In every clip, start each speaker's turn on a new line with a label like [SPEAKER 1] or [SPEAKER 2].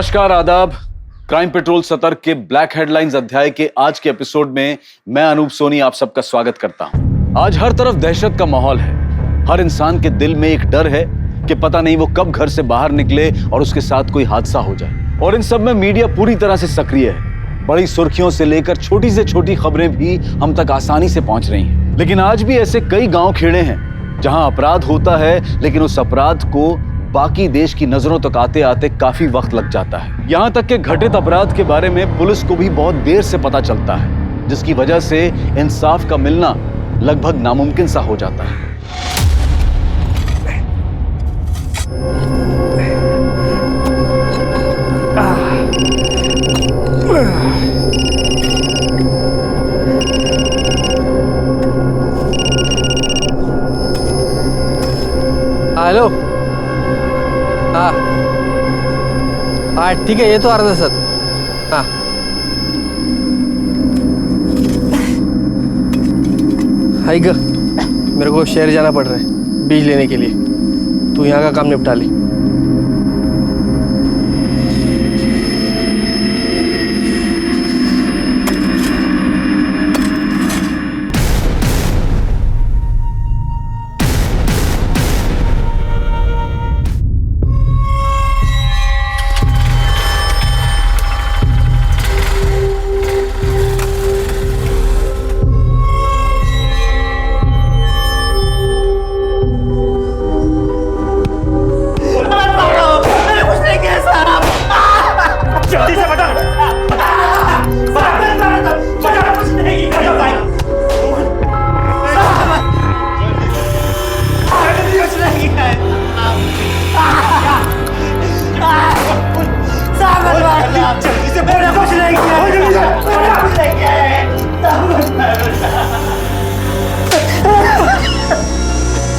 [SPEAKER 1] नमस्कार, आदाब। Crime petrol सतर्क के ब्लैक हेडलाइंस अध्याय के आज के एपिसोड में मैं अनूप सोनी आप सबका स्वागत करता हूं। आज हर तरफ दहशत का माहौल है। हर इंसान के दिल में एक डर है कि पता नहीं वो कब घर से बाहर निकले और उसके साथ कोई हादसा हो जाए। और इन सब में मीडिया पूरी तरह से सक्रिय है। बड़ी सुर्खियों से लेकर छोटी से छोटी खबरें भी हम तक आसानी से पहुंच रही हैं। लेकिन आज भी ऐसे कई गांव खेड़े हैं जहां अपराध होता है, लेकिन उस अपराध को बाकी देश की नजरों तक आते आते काफी वक्त लग जाता है। यहां तक कि घटित अपराध के बारे में पुलिस को भी बहुत देर से पता चलता है, जिसकी वजह से इंसाफ का मिलना लगभग नामुमकिन सा हो जाता है।
[SPEAKER 2] हेलो। हाँ हाँ ठीक है, ये तो अर्धा सर। हाँ हाई ग, मेरे को शहर जाना पड़ रहा है बीज लेने के लिए। तू यहाँ का काम निपटा ले।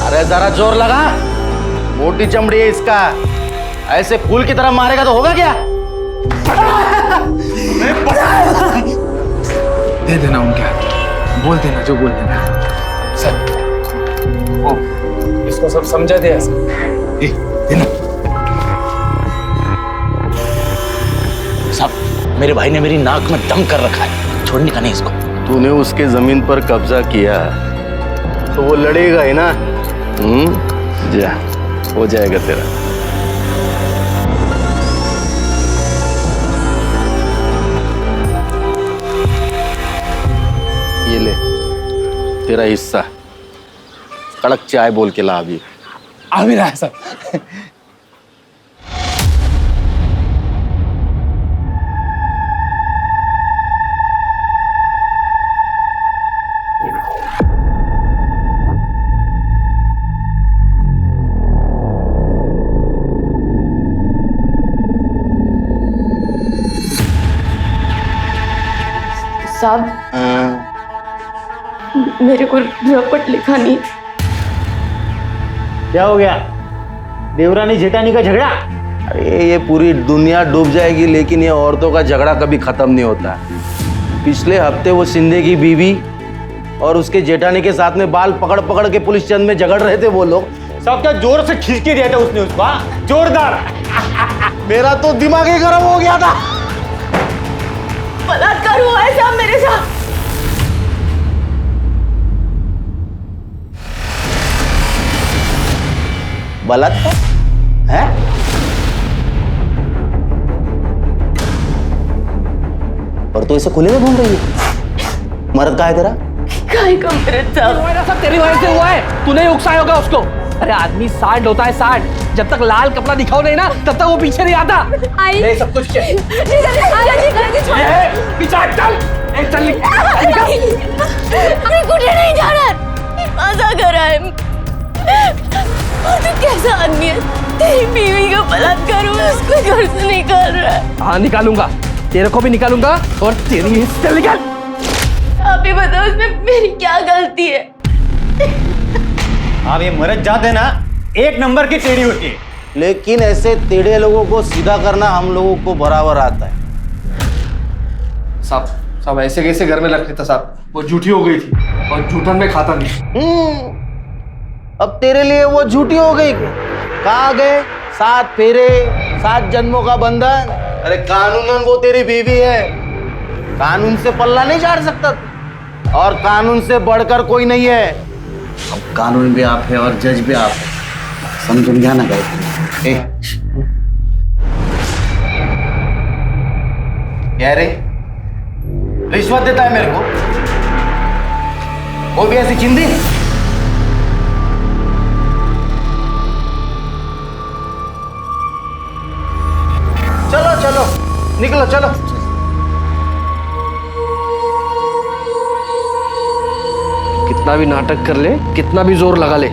[SPEAKER 3] अरे जरा जोर लगा, मोटी चमड़ी है इसका। ऐसे फूल की तरह मारेगा तो होगा क्या?
[SPEAKER 4] दे देना उनके हाथ, बोल देना जो बोल देना। सर ओ, इसको सब समझा दे ऐसा। देना।
[SPEAKER 3] साहब, मेरे भाई ने मेरी नाक में दम कर रखा है, छोड़ने का नहीं इसको।
[SPEAKER 5] तूने उसके जमीन पर कब्जा किया तो वो लड़ेगा ही ना। जा, हो जाएगा तेरा। ये ले तेरा हिस्सा। कड़क चाय बोल के ला अभी।
[SPEAKER 4] आ भी रहा है सर।
[SPEAKER 6] साहब, मेरे को रपट लिखा नहीं।
[SPEAKER 3] क्या हो गया? देवरानी जेठानी का झगड़ा?
[SPEAKER 5] अरे ये पूरी दुनिया डूब जाएगी, लेकिन ये औरतों का झगड़ा कभी खत्म नहीं होता। पिछले हफ्ते वो शिंदे की बीवी और उसके जेठानी के साथ में बाल पकड़ पकड़ के पुलिस चंद में झगड़ रहे थे वो लोग।
[SPEAKER 3] सब क्या जोर से खींच के दिया था उसने उसको? जोरदार। मेरा तो दिमाग ही गर्म हो गया था।
[SPEAKER 6] बलात्कार हुआ है साहब मेरे साथ।
[SPEAKER 3] बलात्कार है? और तू इसे खुले में घूम रही है? मर्द कहाँ है तेरा?
[SPEAKER 6] काय का मर्द साहब?
[SPEAKER 2] सब तेरी वजह से हुआ है, तूने उकसाया होगा उसको। अरे आदमी सांड होता है, सांड। जब तक लाल कपड़ा दिखाओ नहीं ना, तब तक वो पीछे नहीं आता।
[SPEAKER 6] आई
[SPEAKER 2] सब कुछ
[SPEAKER 6] चल। नहीं जा रहा, मजा कर रहा है। और तू कैसा आदमी है? तेरी बीवी का बलात्कार हुआ, उसको घर से निकाल रहा है।
[SPEAKER 2] हाँ निकालूंगा, तेरे को भी निकालूंगा और तेरी हिस्से निकाल।
[SPEAKER 6] आप ही बताओ इसमें मेरी क्या गलती है?
[SPEAKER 3] आप ये मर्द जाते ना, एक नंबर की टेढ़ी होती है। लेकिन ऐसे टेढ़े लोगों को सीधा करना हम लोगों को बराबर आता है।
[SPEAKER 2] साहब ऐसे कैसे घर में रख लेता साहब? वो झूठी हो गई थी और झूठन में खाता नहीं।
[SPEAKER 3] अब तेरे लिए वो झूठी हो गई। कहाँ गए 7 फेरे 7 जन्मों का बंधन? अरे कानूनन वो तेरी बीवी है, कानून से पल्ला नहीं झाड़ सकता तू। और कानून से बढ़कर कोई नहीं है। अब कानून भी आप है और जज भी आप है, समझ गया ना गायत्री? क्या रे, रिश्वत देता है मेरे को? वो भी ऐसी चिंदी? चलो चलो निकलो, चलो।
[SPEAKER 2] कितना भी नाटक कर ले, कितना भी जोर लगा ले,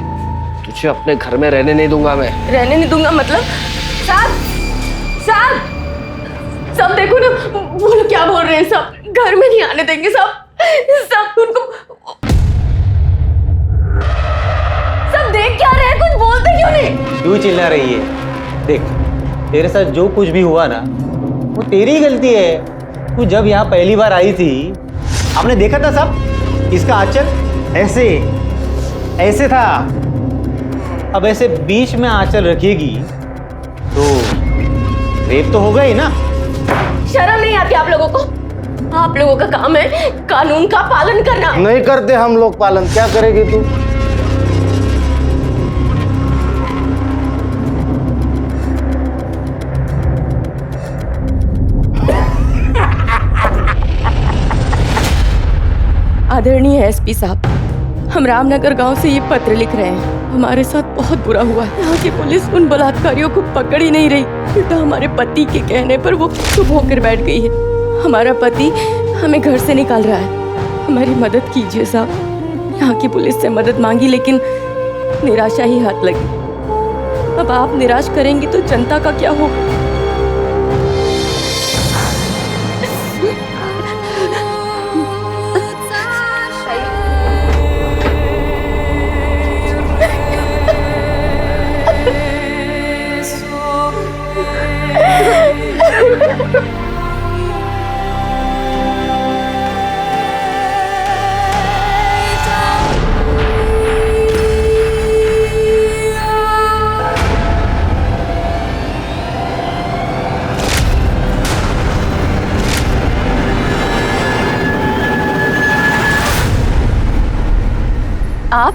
[SPEAKER 2] तुझे अपने घर में रहने नहीं दूंगा मैं।
[SPEAKER 6] रहने नहीं दूंगा मतलब? साहब, साहब, सब देखो ना, वो लोग क्या बोल रहे हैं। सब घर में नहीं आने देंगे। सब उनको, सब देख क्या रहे हैं, कुछ बोलते क्यों नहीं?
[SPEAKER 7] क्यों चिल्ला रही है? देख, तेरे साथ जो कुछ भी हुआ ना, वो तेरी ही गलती है। तू जब यहाँ पहली बार आई थी, आपने देखा था सब, इसका आंचल ऐसे ऐसे था। अब ऐसे बीच में आंचल रखेगी तो रेप तो होगा ही ना।
[SPEAKER 6] शर्म नहीं आती आप लोगों को? आप लोगों का काम है कानून का पालन करना।
[SPEAKER 3] नहीं करते हम लोग पालन, क्या करेगी तू?
[SPEAKER 6] आदरणीय एसपी साहब, हम रामनगर गांव से ये पत्र लिख रहे हैं। हमारे साथ बहुत बुरा हुआ है। यहाँ की पुलिस उन बलात्कारियों को पकड़ ही नहीं रही। उल्टा हमारे पति के कहने पर वो चुप होकर बैठ गई है। हमारा पति हमें घर से निकाल रहा है। हमारी मदद कीजिए साहब। यहाँ की पुलिस से मदद मांगी लेकिन निराशा ही हाथ लगी। अब आप निराश करेंगी तो जनता का क्या होगा? आप?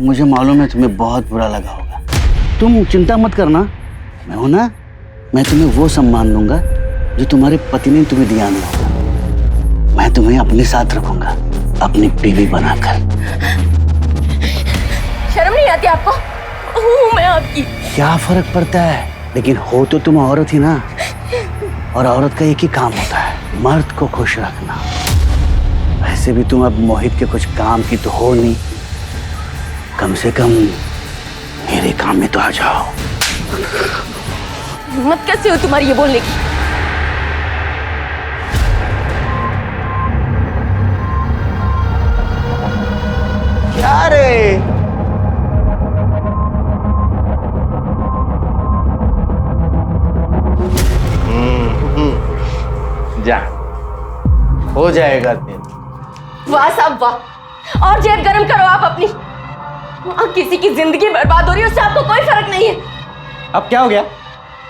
[SPEAKER 3] मुझे मालूम है तुम्हें बहुत बुरा लगा होगा। तुम चिंता मत करना, मैं हूं ना। मैं तुम्हें वो सम्मान दूंगा जो तुम्हारे पति ने तुम्हें दिया नहीं होगा। मैं तुम्हें अपने साथ रखूंगा, अपनी बीवी बनाकर।
[SPEAKER 6] शर्म नहीं आती आपको? हूँ मैं आपकी।
[SPEAKER 3] क्या फर्क पड़ता है, लेकिन हो तो तुम औरत ही ना। और औरत का एक ही काम होता है, मर्द को खुश रखना। वैसे भी तुम अब मोहित के कुछ काम की तो हो नहीं, कम से कम मेरे काम में तो आ जाओ।
[SPEAKER 6] हिम्मत कैसे हो तुम्हारी ये बोलने की?
[SPEAKER 3] क्या रे? जा, हो जाएगा तेरा।
[SPEAKER 6] वाह साहब वाह, और जेब गरम करो आप अपनी। वहाँ किसी की जिंदगी बर्बाद हो रही है, उससे आपको कोई फर्क नहीं है।
[SPEAKER 7] अब क्या हो गया?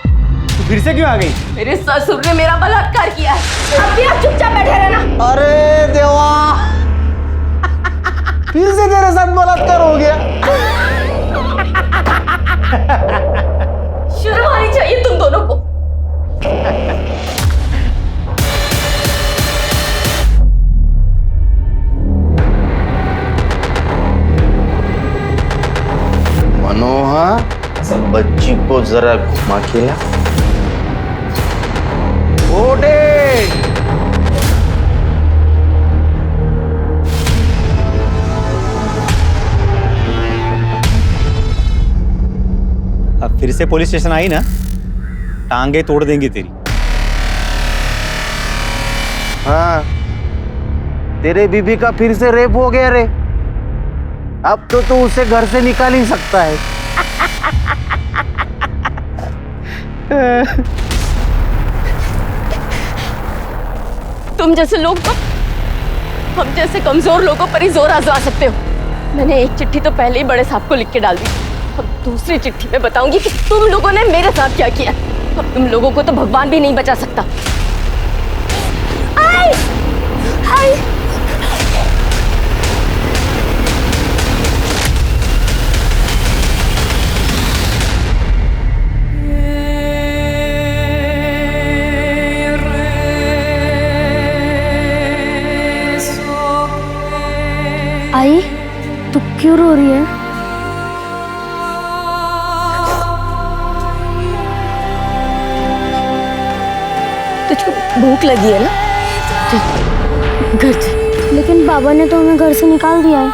[SPEAKER 7] तू फिर से क्यों आ गई?
[SPEAKER 6] मेरे ससुर ने मेरा बलात्कार किया है। अब भी आप चुपचाप बैठे रहना।
[SPEAKER 3] अरे देवा, फिर से तेरे साथ बलात्कार हो गया।
[SPEAKER 6] शर्म आनी चाहिए तुम दोनों को।
[SPEAKER 3] मनोहा, बच्ची को जरा घुमा के ला। ओडे,
[SPEAKER 7] अब फिर से पुलिस स्टेशन आई ना, टांगे तोड़ देंगी तेरी।
[SPEAKER 3] हाँ, तेरे बीबी का फिर से रेप हो गया रे। अब तो तू उसे घर से निकाल ही सकता है।
[SPEAKER 6] तुम जैसे लोग तो हम जैसे कमजोर लोगों पर ही जोर आजमा सकते हो। मैंने एक चिट्ठी तो पहले ही बड़े साहब को लिख के डाल दी। अब दूसरी चिट्ठी में बताऊंगी कि तुम लोगों ने मेरे साथ क्या किया। अब तुम लोगों को तो भगवान भी नहीं बचा सकता। आई! आई!
[SPEAKER 8] आई, तू क्यों रो रही है?
[SPEAKER 6] तुझको भूख लगी है ना? चल, घर चल।
[SPEAKER 8] लेकिन बाबा ने तो हमें घर से निकाल दिया है।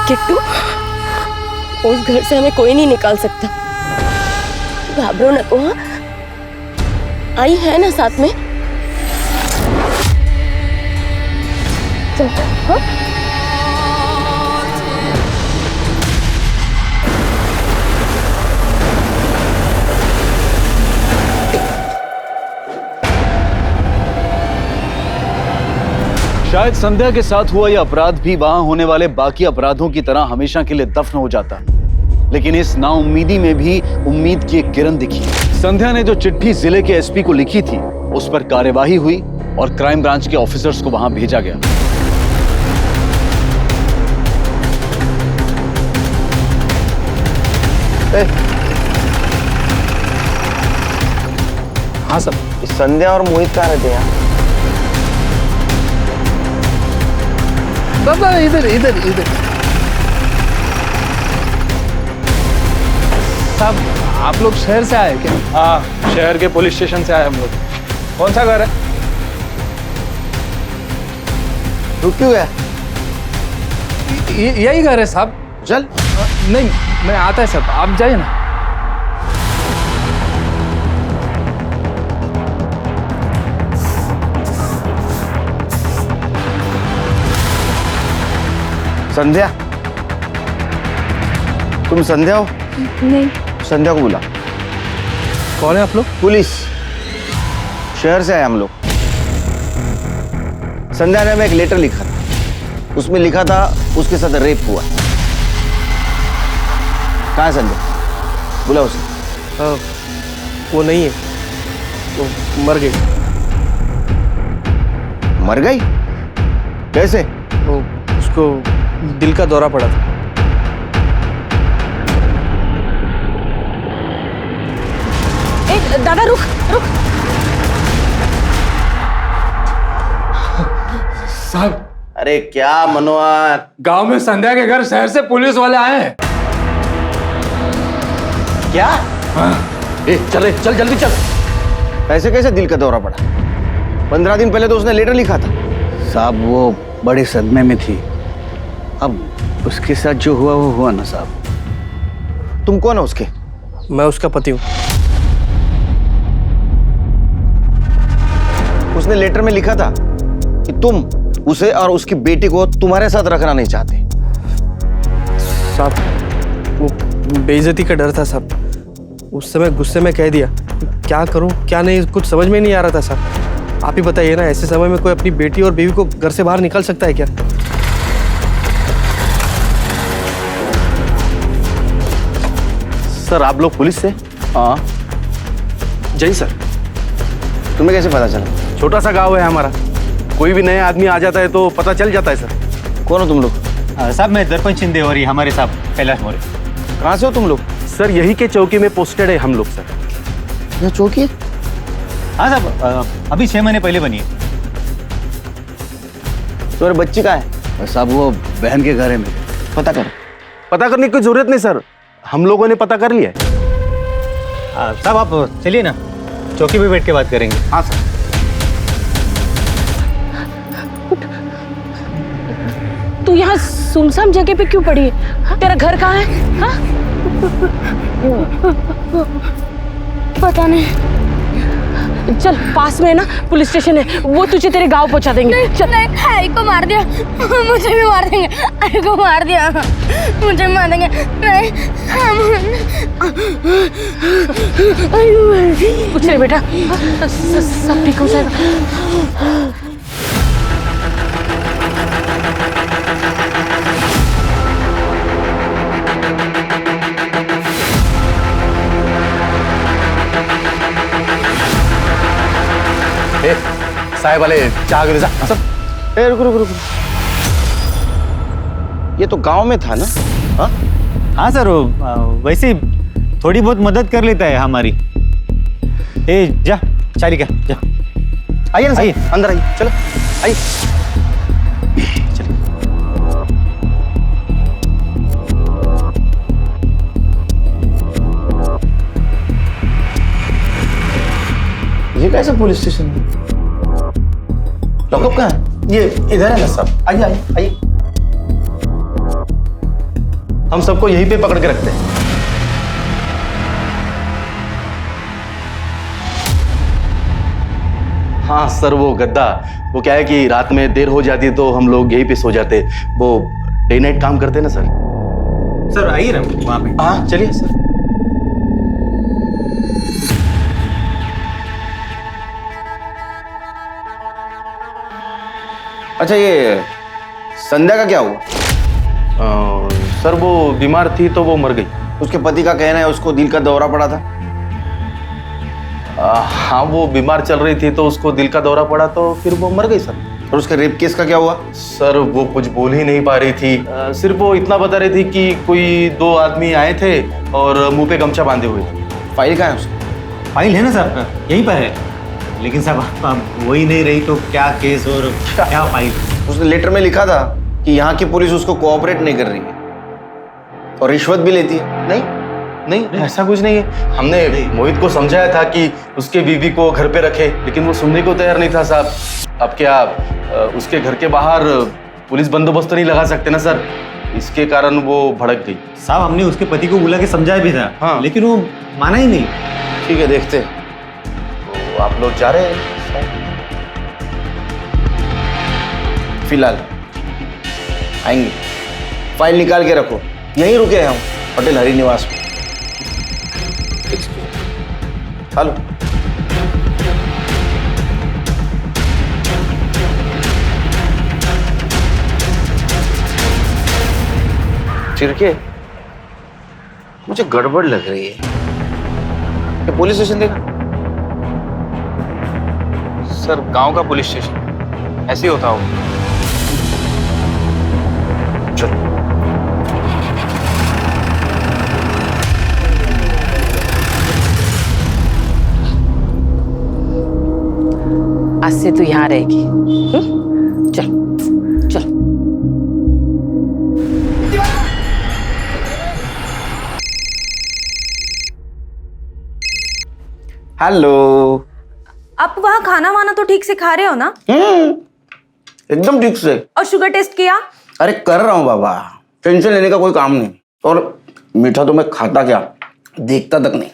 [SPEAKER 6] किट्टू, उस घर से हमें कोई नहीं निकाल सकता। घाबरो न को। हाँ, आई है ना साथ में। चल, हाँ?
[SPEAKER 1] शायद संध्या के साथ हुआ यह अपराध भी वहां होने वाले बाकी अपराधों की तरह हमेशा के लिए दफन हो जाता, लेकिन इस नाउम्मीदी में भी उम्मीद की एक किरण दिखी। संध्या ने जो चिट्ठी जिले के एसपी को लिखी थी, उस पर कार्यवाही हुई और क्राइम ब्रांच के ऑफिसर्स को वहां भेजा गया।
[SPEAKER 4] हाँ सब।
[SPEAKER 5] संध्या और मोहित कहाँ रहते हैं?
[SPEAKER 4] बाबा इधर इधर इधर। साहब, आप लोग शहर से आए क्या? हाँ, शहर के पुलिस स्टेशन से आए हम लोग। कौन सा घर है?
[SPEAKER 5] रुक क्यों गया?
[SPEAKER 4] यही घर है साहब।
[SPEAKER 5] चल।
[SPEAKER 4] नहीं, मैं आता है साहब, आप जाइए ना।
[SPEAKER 5] संध्या, तुम संध्या हो?
[SPEAKER 8] नहीं।
[SPEAKER 5] संध्या को बुला।
[SPEAKER 4] कौन है आप लोग?
[SPEAKER 5] पुलिस, शहर से आए हम लोग। संध्या ने हमें एक लेटर लिखा था, उसमें लिखा था उसके साथ रेप हुआ। कहाँ है संध्या? बुला उसे।
[SPEAKER 2] वो नहीं है, वो मर गई।
[SPEAKER 5] मर गई? कैसे?
[SPEAKER 2] वो उसको दिल का दौरा पड़ा था।
[SPEAKER 6] दादा रुक रुक।
[SPEAKER 4] साहब,
[SPEAKER 5] अरे क्या मनोहर,
[SPEAKER 4] गांव में संध्या के घर शहर से पुलिस वाले आए हैं।
[SPEAKER 5] क्या?
[SPEAKER 2] चल जल्दी चल।
[SPEAKER 5] ऐसे कैसे दिल का दौरा पड़ा? 15 दिन पहले तो उसने लेटर लिखा था।
[SPEAKER 3] साहब वो बड़े सदमे में थी। अब उसके साथ जो हुआ वो हुआ ना साहब।
[SPEAKER 5] तुम कौन हो उसके?
[SPEAKER 2] मैं उसका पति हूँ।
[SPEAKER 5] उसने लेटर में लिखा था कि तुम उसे और उसकी बेटी को तुम्हारे साथ रखना नहीं चाहते।
[SPEAKER 2] साहब, वो बेइज्जती का डर था साहब। उस समय गुस्से में कह दिया। क्या करूं क्या नहीं कुछ समझ में नहीं आ रहा था साहब। आप ही बताइए ना, ऐसे समय में कोई अपनी बेटी और बीवी को घर से बाहर निकाल सकता है क्या?
[SPEAKER 5] सर, आप लोग पुलिस से?
[SPEAKER 3] हाँ
[SPEAKER 2] जी सर।
[SPEAKER 5] तुम्हें कैसे पता चला?
[SPEAKER 9] छोटा सा गांव है हमारा, कोई भी नया आदमी आ जाता है तो पता चल जाता है सर।
[SPEAKER 5] कौन हो तुम लोग?
[SPEAKER 7] साहब, मैं दर्पण शिंदे और ये हमारे साहब कैलाश मौर्य।
[SPEAKER 5] कहाँ से हो तुम लोग?
[SPEAKER 9] सर यही के चौकी में पोस्टेड है हम लोग सर।
[SPEAKER 5] यह चौकी है?
[SPEAKER 7] हाँ साहब, अभी 6 महीने पहले बनी है।
[SPEAKER 5] तुम्हारी बच्ची कहाँ है?
[SPEAKER 3] और साहब वो बहन के घर है मेरे।
[SPEAKER 5] पता करो।
[SPEAKER 9] पता करने की जरूरत नहीं सर, हम लोगों ने पता कर लिया है।
[SPEAKER 7] साहब आप चलिए ना, चौकी पे बैठ के बात करेंगे।
[SPEAKER 9] हाँ सर।
[SPEAKER 6] तू यहाँ सुनसान जगह पे क्यों पड़ी है? तेरा घर कहाँ है? हाँ?
[SPEAKER 8] पता नहीं।
[SPEAKER 6] चल, पास में है ना पुलिस स्टेशन है, वो तुझे तेरे गांव पहुंचा देंगे। चल।
[SPEAKER 8] नहीं, आई को मार दिया, मुझे भी मार देंगे। आई को मार दिया, मुझे मार देंगे। नहीं,
[SPEAKER 6] कुछ नहीं बेटा, सब ठीक हो जाएगा।
[SPEAKER 9] साहेब आले चहा घेऊन जा असं.
[SPEAKER 5] ए रुको रुको रुको, ये तो गांव में था ना? हाँ
[SPEAKER 7] हाँ सर, वैसे थोड़ी बहुत मदद कर लेता है हमारी. ए जा चाली का जा.
[SPEAKER 5] आइए ना, आइए अंदर आइए, चलो आइए. ये कैसा पुलिस स्टेशन है? लॉकअप कहाँ है? ये इधर है ना साहब. आइए आइए आइए. हम सबको यहीं पे पकड़ के रखते हैं. हाँ सर, वो गद्दा, वो क्या है कि रात में देर हो जाती है तो हम लोग यहीं पे सो जाते. वो डे नाइट काम करते हैं ना सर.
[SPEAKER 7] सर आइए ना वहाँ पे.
[SPEAKER 5] हाँ चलिए सर. अच्छा, ये संध्या का क्या हुआ? सर वो बीमार थी तो वो मर गई. उसके पति का कहना है उसको दिल का दौरा पड़ा था. हाँ, वो बीमार चल रही थी तो उसको दिल का दौरा पड़ा तो फिर वो मर गई सर. और उसके रेप केस का क्या हुआ? सर वो कुछ बोल ही नहीं पा रही थी. सिर्फ वो इतना बता रही थी कि कोई 2 आदमी आए थे और मुंह पे गमछा बांधे हुए थे. फाइल कहाँ है उसकी?
[SPEAKER 7] फाइल है ना सर, यहीं पर है. लेकिन साहब अब वही नहीं रही तो क्या केस और क्या फाइल.
[SPEAKER 5] उसने लेटर में लिखा था कि यहाँ की पुलिस उसको कोऑपरेट नहीं कर रही है और रिश्वत भी लेती है. नहीं नहीं, ऐसा कुछ नहीं है. हमने मोहित को समझाया था कि उसके बीवी को घर पे रखे, लेकिन वो सुनने को तैयार नहीं था साहब. अब क्या उसके घर के बाहर पुलिस बंदोबस्त तो नहीं लगा सकते ना सर, इसके कारण वो भड़क गई.
[SPEAKER 7] साहब हमने उसके पति को बुला के समझाया भी था.
[SPEAKER 5] हाँ.
[SPEAKER 7] लेकिन वो माना ही नहीं.
[SPEAKER 5] ठीक है, देखते हैं. तो आप लोग जा रहे हैं? फिलहाल आएंगे. फाइल निकाल के रखो. यहीं रुके हैं हम, होटल हरि निवास में. हेलो. चिरके, मुझे गड़बड़ लग रही है. ये पुलिस स्टेशन देखा?
[SPEAKER 4] सर गांव का पुलिस स्टेशन ऐसे ही होता होगा.
[SPEAKER 5] चलो.
[SPEAKER 6] आज से तू यहाँ रहेगी. चल चल.
[SPEAKER 5] हेलो.
[SPEAKER 8] आप वहाँ खाना वाना तो ठीक से खा रहे हो ना?
[SPEAKER 5] एकदम ठीक से.
[SPEAKER 8] और शुगर टेस्ट किया?
[SPEAKER 5] अरे कर रहा हूँ बाबा, टेंशन लेने का कोई काम नहीं. और मीठा तो मैं खाता क्या, देखता तक नहीं.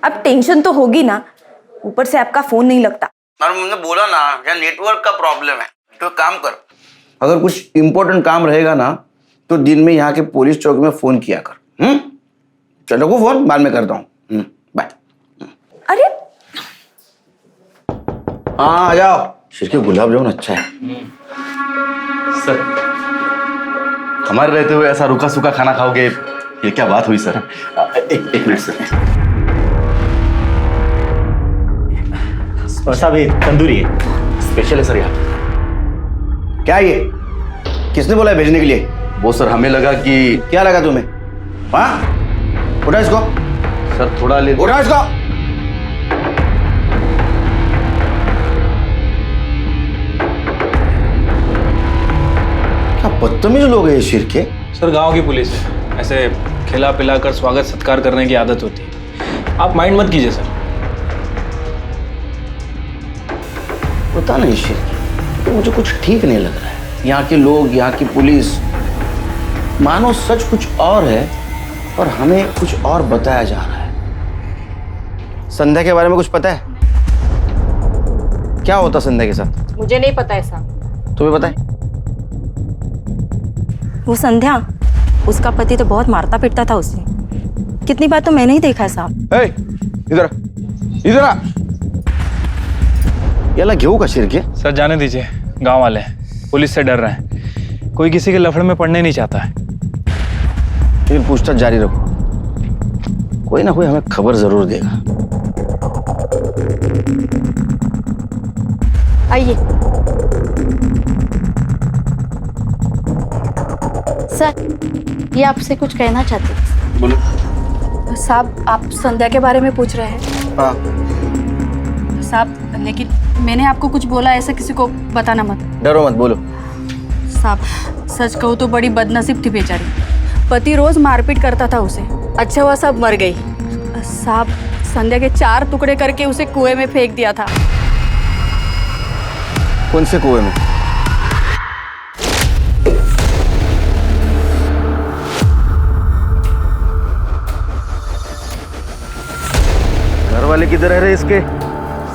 [SPEAKER 8] अब टेंशन तो होगी ना, ऊपर से आपका फोन नहीं लगता.
[SPEAKER 5] अरे मैंने बोला ना, यहाँ नेटवर्क का प्रॉब्लम है. तो काम कर, अगर कुछ इंपॉर्टेंट काम रहेगा ना तो दिन में यहाँ के पुलिस चौक में फोन किया कर. चलो को फोन बाद में करता हूँ. बाय.
[SPEAKER 8] अरे
[SPEAKER 5] हाँ आ जाओ. शिरके गुलाब जामुन अच्छा है. सर हमारे रहते हुए ऐसा रुका सूखा खाना खाओगे, ये क्या बात हुई सर. एक मिनट सर.
[SPEAKER 7] और साहब ये तंदूरी है.
[SPEAKER 5] स्पेशल है सर यहाँ. क्या ये किसने बोला है भेजने के लिए? वो सर हमें लगा कि. क्या लगा तुम्हें? हाँ उठा इसको. सर थोड़ा ले. उठा इसको. क्या बदतमीज लोग हैं ये शिरके.
[SPEAKER 4] सर गांव की पुलिस है, ऐसे खिला पिला कर स्वागत सत्कार करने की आदत होती है. आप माइंड मत कीजिए सर.
[SPEAKER 5] पता नहीं शिरके, तो मुझे कुछ ठीक नहीं लग रहा है. यहाँ के लोग, यहाँ की पुलिस, मानो सच कुछ और है और हमें कुछ और बताया जा रहा है. संध्या के बारे में कुछ पता है? क्या होता संध्या के साथ?
[SPEAKER 8] मुझे नहीं पता है साहब.
[SPEAKER 5] तुम्हें पता है?
[SPEAKER 8] वो संध्या, उसका पति तो बहुत मारता पीटता था उसे. कितनी बार तो मैंने ही देखा है साहब.
[SPEAKER 5] इधर इधर आ. याला घेऊ का शिरके?
[SPEAKER 4] सर जाने दीजिए, गांव वाले हैं, पुलिस से डर रहे हैं. कोई किसी के लफड़े में पड़ने नहीं चाहता है.
[SPEAKER 5] फिर पूछताछ जारी रखो, कोई ना कोई हमें खबर जरूर देगा.
[SPEAKER 8] आइए। सर, ये आपसे कुछ कहना चाहते हैं।
[SPEAKER 1] बोलो।
[SPEAKER 8] साहब, आप संध्या के बारे में पूछ रहे हैं?
[SPEAKER 1] हाँ।
[SPEAKER 8] साहब, लेकिन मैंने आपको कुछ बोला, ऐसा किसी को बताना मत।
[SPEAKER 5] डरो मत, बोलो।
[SPEAKER 8] साहब, सच कहूँ तो बड़ी बदनसीब थी बेचारी। पति रोज मारपीट करता था उसे। अच्छा हुआ साहब मर गई। साहब, संध्या के 4 टुकड़े करके उसे कुएं में फेंक दिया था।
[SPEAKER 5] कौन से कुएं में? घर वाले किधर है रे इसके?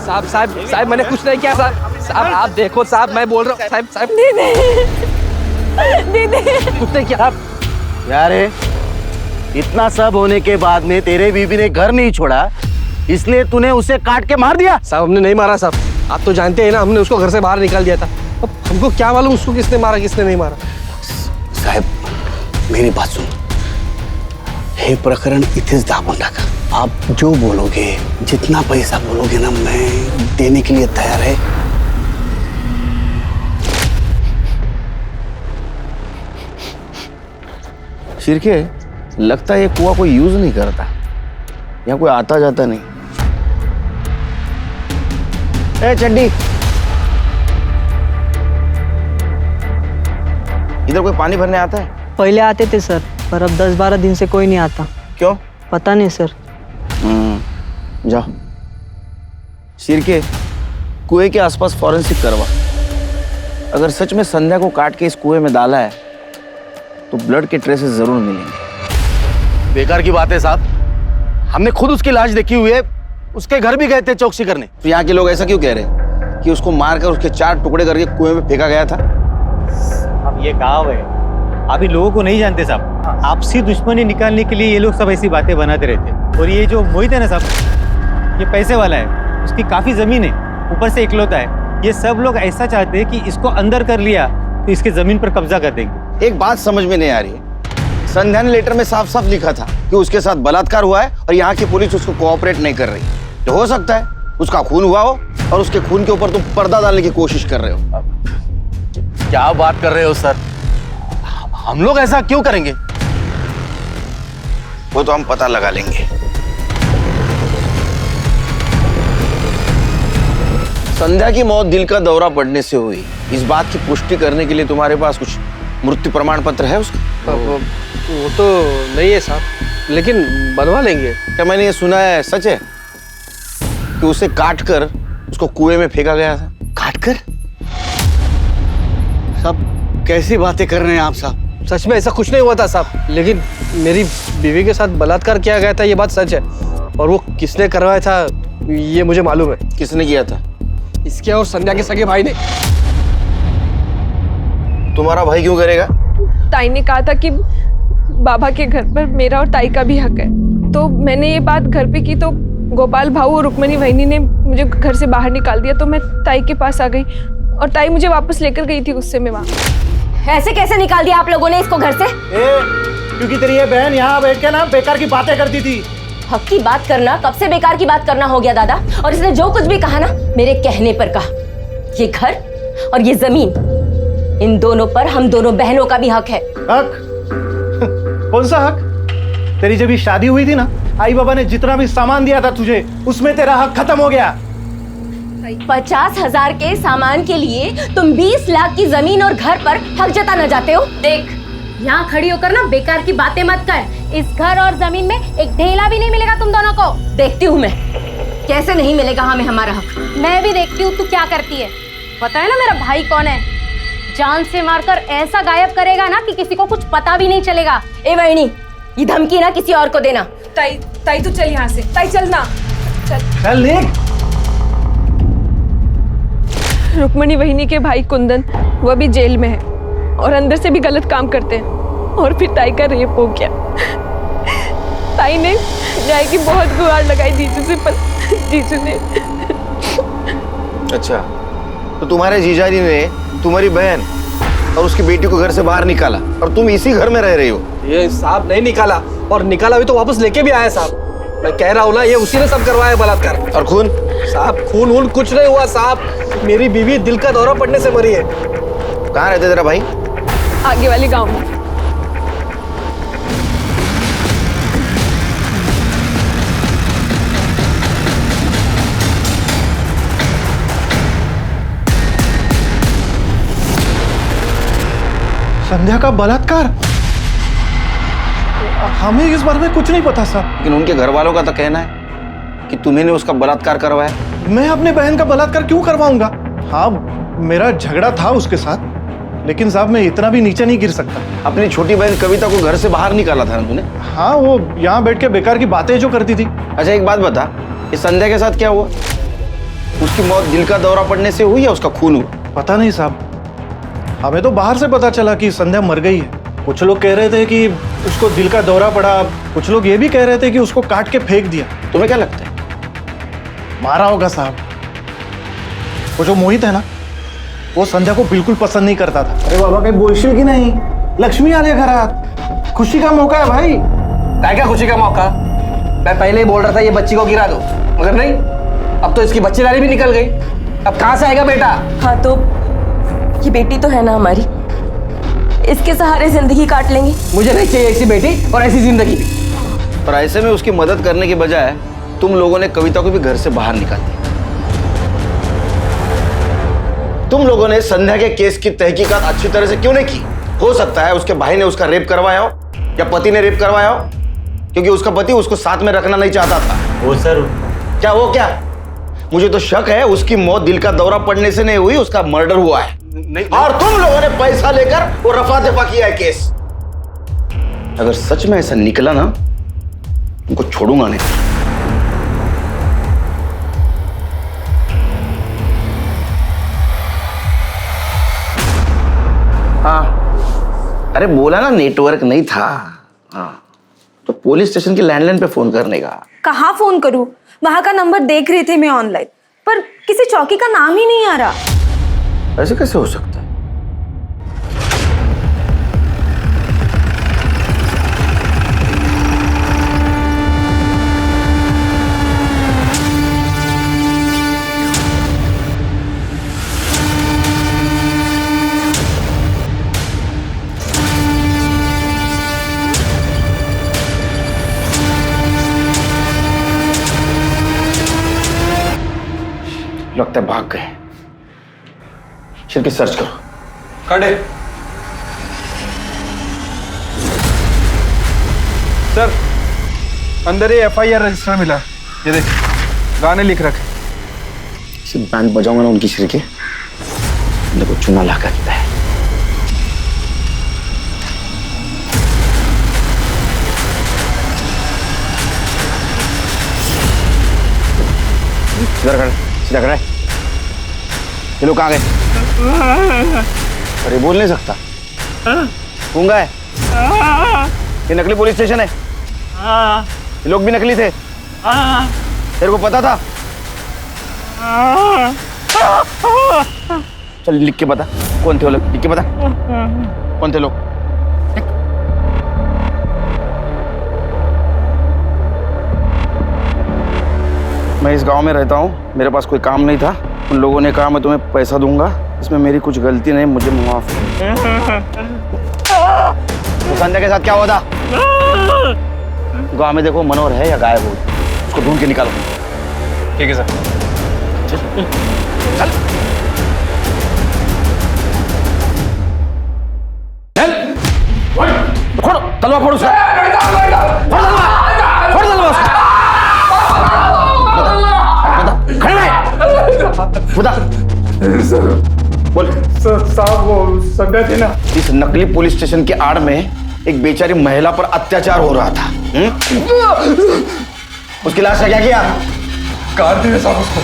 [SPEAKER 2] साहब साहब साहब, मैंने कुछ नहीं किया साहब। साहब आप देखो साहब, मैं बोल रहा हूँ साहब साहब।
[SPEAKER 8] दीदी,
[SPEAKER 2] कुछ नहीं किया।
[SPEAKER 5] यार इतना सब होने के बाद में तेरे बीबी ने घर नहीं छोड़ा, इसलिए तूने उसे काट के मार दिया?
[SPEAKER 2] साहब हमने नहीं मारा साहब, आप तो जानते हैं ना, हमने उसको घर से बाहर निकाल दिया था। अब हमको क्या मालूम उसको किसने मारा किसने नहीं मारा।
[SPEAKER 3] साहेब, मेरी बात सुन, हे प्रकरण इथेच दाबून टाका। आप जो बोलोगे, जितना पैसा बोलोगे ना, मैं देने के लिए तैयार है।
[SPEAKER 5] शिरके, लगता है ये कुआं कोई यूज नहीं करता, यहाँ कोई आता जाता नहीं। ए चड्डी, इधर कोई पानी भरने आता है?
[SPEAKER 10] पहले आते थे सर, पर अब 10-12 दिन से कोई नहीं आता।
[SPEAKER 5] क्यों?
[SPEAKER 10] पता नहीं सर।
[SPEAKER 5] जाओ। शिरके, कुएं के आसपास फॉरेंसिक करवा। अगर सच में संध्या को काट के इस कुएं में डाला है तो ब्लड के ट्रेसेस जरूर मिलेंगे।
[SPEAKER 9] बेकार की बात है साहब, हमने खुद उसकी लाश देखी हुई है, उसके घर भी गए थे चौकसी करने।
[SPEAKER 5] तो यहाँ के लोग ऐसा क्यों कह रहे हैं कि उसको मारकर उसके 4 टुकड़े करके कुएं में फेंका गया था?
[SPEAKER 7] अब ये गाँव है, अभी लोगों को नहीं जानते साहब। आपसी दुश्मनी निकालने के लिए ये लोग सब ऐसी बातें बनाते रहते हैं। और ये जो मोहित है ना साहब, ये पैसे वाला है, उसकी काफी जमीन है, ऊपर से इकलौता है। ये सब लोग ऐसा चाहते हैं कि इसको अंदर कर लिया तो इसके जमीन पर कब्जा कर देंगे।
[SPEAKER 5] एक बात समझ में नहीं आ रही है, संध्या ने लेटर में साफ साफ लिखा था कि उसके साथ बलात्कार हुआ है और यहाँ की पुलिस उसको कोऑपरेट नहीं कर रही। तो हो सकता है उसका खून हुआ हो और उसके खून के ऊपर तुम पर्दा डालने की कोशिश कर रहे हो।
[SPEAKER 9] क्या बात कर रहे हो सर, हम लोग ऐसा क्यों करेंगे?
[SPEAKER 5] वो तो हम पता लगा लेंगे। संध्या की मौत दिल का दौरा पड़ने से हुई, इस बात की पुष्टि करने के लिए तुम्हारे पास कुछ मृत्यु प्रमाण पत्र है उसका?
[SPEAKER 2] वो तो नहीं है साहब, लेकिन बनवा लेंगे।
[SPEAKER 5] क्या मैंने ये सुना है सच है कि उसे काट कर उसको कुएं में फेंका गया था?
[SPEAKER 3] काट कर? साहब, कैसी बातें कर रहे हैं आप साहब?
[SPEAKER 2] सच में ऐसा कुछ नहीं हुआ था साहब, लेकिन मेरी बीवी के साथ बलात्कार किया गया था, ये बात सच है। और वो किसने करवाया था ये मुझे मालूम है।
[SPEAKER 5] किसने किया था?
[SPEAKER 2] इसके और संध्या के सगे भाई ने।
[SPEAKER 5] तुम्हारा भाई क्यों करेगा?
[SPEAKER 11] ताई ने कहा था कि बाबा के घर पर मेरा और ताई का भी हक है, तो मैंने ये बात घर पे की तो गोपाल भाऊ और रुक्मणी वहिनी ने मुझे घर से बाहर निकाल दिया। तो मैं ताई के पास आ गई और ताई मुझे वापस लेकर गई थी गुस्से में वहाँ।
[SPEAKER 8] ऐसे कैसे निकाल दिया आप लोगों ने इसको घर से?
[SPEAKER 7] क्योंकि तेरी ये बहन यहाँ बैठ के ना बेकार की बातें करती थी।
[SPEAKER 6] हक की बात करना कब से बेकार की बात करना हो गया दादा? और इसने जो कुछ भी कहा ना मेरे कहने पर कहा। ये घर और ये जमीन, इन दोनों पर हम दोनों बहनों का भी हक है।
[SPEAKER 7] हक? कौन सा हक? तेरी जब ये शादी हुई थी ना, आई बाबा ने जितना भी सामान दिया था तुझे, उसमें तेरा हक खत्म हो गया।
[SPEAKER 6] 50,000 के सामान के लिए तुम 20 लाख की जमीन और घर पर हक जताना चाहते हो? देख, यहाँ खड़ी होकर ना बेकार की बातें मत कर। इस घर और जमीन में एक ढेला भी नहीं मिलेगा तुम दोनों को। देखती हूँ मैं कैसे नहीं मिलेगा हमें हमारा हक।
[SPEAKER 8] मैं भी देखती हूँ तू क्या करती है। पता है ना मेरा भाई कौन है? जान से मारकर ऐसा गायब करेगा ना कि किसी को कुछ पता भी नहीं चलेगा।
[SPEAKER 6] ए वहिनी, ये धमकी ना किसी और को देना।
[SPEAKER 11] ताई तू चल यहाँ से, ताई चलना।
[SPEAKER 7] चल निक।
[SPEAKER 11] रुक्मणी वहिनी के भाई कुंदन, वह भी जेल में है और अंदर से भी गलत काम करते हैं। और फिर ताई का रेप हो गया। ताई ने न्याय की बहुत गुहार लगाई जीजू से, पर जीजू ने।
[SPEAKER 5] अच्छा, तो तुम्हारे जीजाजी ने तुम्हारी बहन और उसकी बेटी को घर से बाहर निकाला और तुम इसी घर में रह रही हो?
[SPEAKER 2] ये साहब नहीं निकाला, और निकाला भी तो वापस लेके भी आया साहब। मैं कह रहा हूँ ना, ये उसी ने सब करवाया बलात्कार।
[SPEAKER 5] और खून?
[SPEAKER 2] साहब खून वून कुछ नहीं हुआ साहब, मेरी बीवी दिल का दौरा पड़ने से मरी है।
[SPEAKER 5] कहाँ रहते तेरा भाई?
[SPEAKER 11] आगे वाले गांव में।
[SPEAKER 9] संध्या का बलात्कार? हमें इस बारे में कुछ नहीं पता साहब।
[SPEAKER 5] लेकिन उनके घर वालों का तो कहना है कि तुम्ही ने उसका बलात्कार करवाया।
[SPEAKER 9] मैं अपने बहन का बलात्कार क्यों करवाऊंगा? हाँ, मेरा झगड़ा था उसके साथ, लेकिन साहब मैं इतना भी नीचे नहीं गिर सकता।
[SPEAKER 5] अपनी छोटी बहन कविता को घर से बाहर निकाला था ना तूने?
[SPEAKER 9] हाँ, वो यहाँ बैठ के बेकार की बातें जो करती थी।
[SPEAKER 5] अच्छा एक बात बता, इस संध्या के साथ क्या हुआ? उसकी मौत दिल का दौरा पड़ने से हुई या उसका खून हुआ?
[SPEAKER 9] पता नहीं साहब, हमें तो बाहर से पता चला कि संध्या मर गई है। कुछ लोग कह रहे थे कि उसको दिल का दौरा पड़ा, कुछ लोग ये भी कह रहे थे कि उसको काट के फेंक दिया।
[SPEAKER 5] तुम्हें क्या लगता है?
[SPEAKER 9] मारा होगा साहब। वो जो मोहित है ना, वो संध्या को बिल्कुल पसंद नहीं करता था।
[SPEAKER 5] अरे बाबा कहीं बोलशील की नहीं? लक्ष्मी आ रही है घरात, खुशी का मौका है भाई।
[SPEAKER 2] क्या खुशी का मौका? मैं पहले ही बोल रहा था ये बच्ची को गिरा दो, मगर नहीं, अब तो इसकी बच्चेदारी भी निकल गई। अब कहाँ से आएगा बेटा?
[SPEAKER 6] हाँ तो ये बेटी तो है ना हमारी, इसके सहारे जिंदगी काट लेंगे।
[SPEAKER 2] मुझे नहीं चाहिए ऐसी बेटी और ऐसी जिंदगी।
[SPEAKER 5] और ऐसे में उसकी मदद करने के बजाय तुम लोगों ने कविता को भी घर से बाहर निकाल दिया। तुम लोगों ने संध्या के केस की तहकीकात अच्छी तरह से क्यों नहीं की? हो सकता है उसके भाई ने उसका रेप करवाया हो या पति ने रेप करवाया हो, क्योंकि उसका पति उसको साथ में रखना नहीं चाहता था।
[SPEAKER 7] वो सर,
[SPEAKER 5] क्या वो क्या? मुझे तो शक है उसकी मौत दिल का दौरा पड़ने से नहीं हुई, उसका मर्डर हुआ है।
[SPEAKER 9] नहीं।
[SPEAKER 5] और तुम लोगों ने पैसा लेकर वो रफा दफा किया है केस। अगर सच में ऐसा निकला ना, तुमको छोड़ूंगा नहीं। हाँ, अरे बोला ना नेटवर्क नहीं था। हाँ, तो पुलिस स्टेशन की लैंडलाइन पे फोन करने का।
[SPEAKER 12] कहाँ फोन करूं? वहां का नंबर देख रही थी मैं ऑनलाइन, पर किसी चौकी का नाम ही नहीं आ रहा।
[SPEAKER 5] ऐसे कैसे हो सकता है? लगता है भाग गए। शिरके सर्च करो।
[SPEAKER 4] काटे सर, अंदर ये FIR रजिस्टर मिला, ये देख, गाने लिख रखे।
[SPEAKER 5] बैंड बजाऊंगा ना उनकी शिरके, देखो चुना ला करता है। इधर कर, सीधा कर। ये लोग कहाँ गए? अरे बोल नहीं सकता, गूंगा है। ये नकली पुलिस स्टेशन है, ये लोग भी नकली थे। तेरे को पता था? चल लिख के बता, कौन थे वो लोग? लिख के बता, कौन थे लोग? मैं इस गांव में रहता हूँ, मेरे पास कोई काम नहीं था। उन लोगों ने कहा मैं तुम्हें पैसा दूंगा, इसमें मेरी कुछ गलती नहीं, मुझे माफ। तो संध्या के साथ क्या हुआ था? गांव में देखो मनोहर है या गायब हो, उसको ढूंढ के निकालो।
[SPEAKER 4] ठीक है सर।
[SPEAKER 5] चल। फोड़ो तलवार, फोड़ो उसका। फोड़ तलवार, फोड़ तलवार उसका। खड़े रहे। बता। बोल।
[SPEAKER 4] साहब वो संध्या थी ना,
[SPEAKER 5] इस नकली पुलिस स्टेशन के आड़ में एक बेचारी महिला पर अत्याचार हो रहा था। उसकी लाश का क्या किया?
[SPEAKER 4] काट दिया साहब उसको।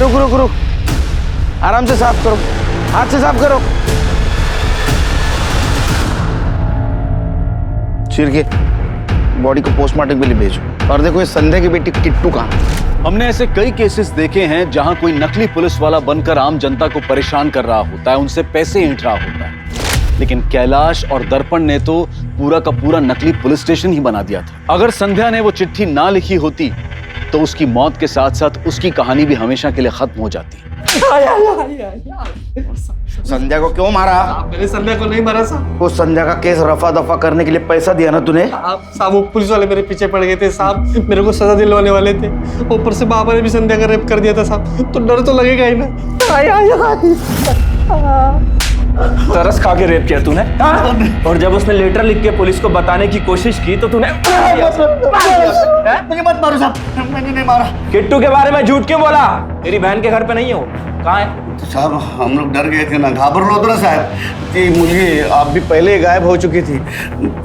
[SPEAKER 5] रुक रुक रुक, आराम से साफ करो, हाथ से साफ करो। चीर के बॉडी को पोस्टमार्टम के लिए भेजो। और देखो ये संध्या की बेटी किट्टू कहाँ?
[SPEAKER 1] हमने ऐसे कई केसेस देखे हैं जहां कोई नकली पुलिस वाला बनकर आम जनता को परेशान कर रहा होता है, उनसे पैसे ऐंठ रहा होता है। लेकिन कैलाश और दर्पण ने तो पूरा का पूरा नकली पुलिस स्टेशन ही बना दिया था। अगर संध्या ने वो चिट्ठी ना लिखी होती तो उसकी मौत के साथ साथ उसकी कहानी भी हमेशा के लिए खत्म हो जाती।
[SPEAKER 5] संध्या को क्यों मारा?
[SPEAKER 2] मैंने संध्या को नहीं मारा साहब।
[SPEAKER 5] वो संध्या का केस रफा दफा करने के लिए पैसा दिया ना तूने?
[SPEAKER 2] साहब वो पुलिस वाले मेरे पीछे पड़ गए थे साहब, मेरे को सजा दिलवाने वाले थे। ऊपर से बाबा ने भी संध्या का रेप कर दिया था साहब, तो डर तो लगेगा ही ना।
[SPEAKER 4] तरस खा के रेप किया तूने, और जब उसने लेटर लिख के पुलिस को बताने की कोशिश की तो तूने
[SPEAKER 3] मुझे मत मारो साहब, मैंने नहीं मारा।
[SPEAKER 4] किट्टू के बारे में झूठ क्यों बोला? तेरी बहन के घर पे नहीं हो, कहाँ है?
[SPEAKER 3] तो साहब हम लोग डर गए थे ना, घाबर लो तो ना साहब कि मुझे आप भी पहले गायब हो चुकी थी।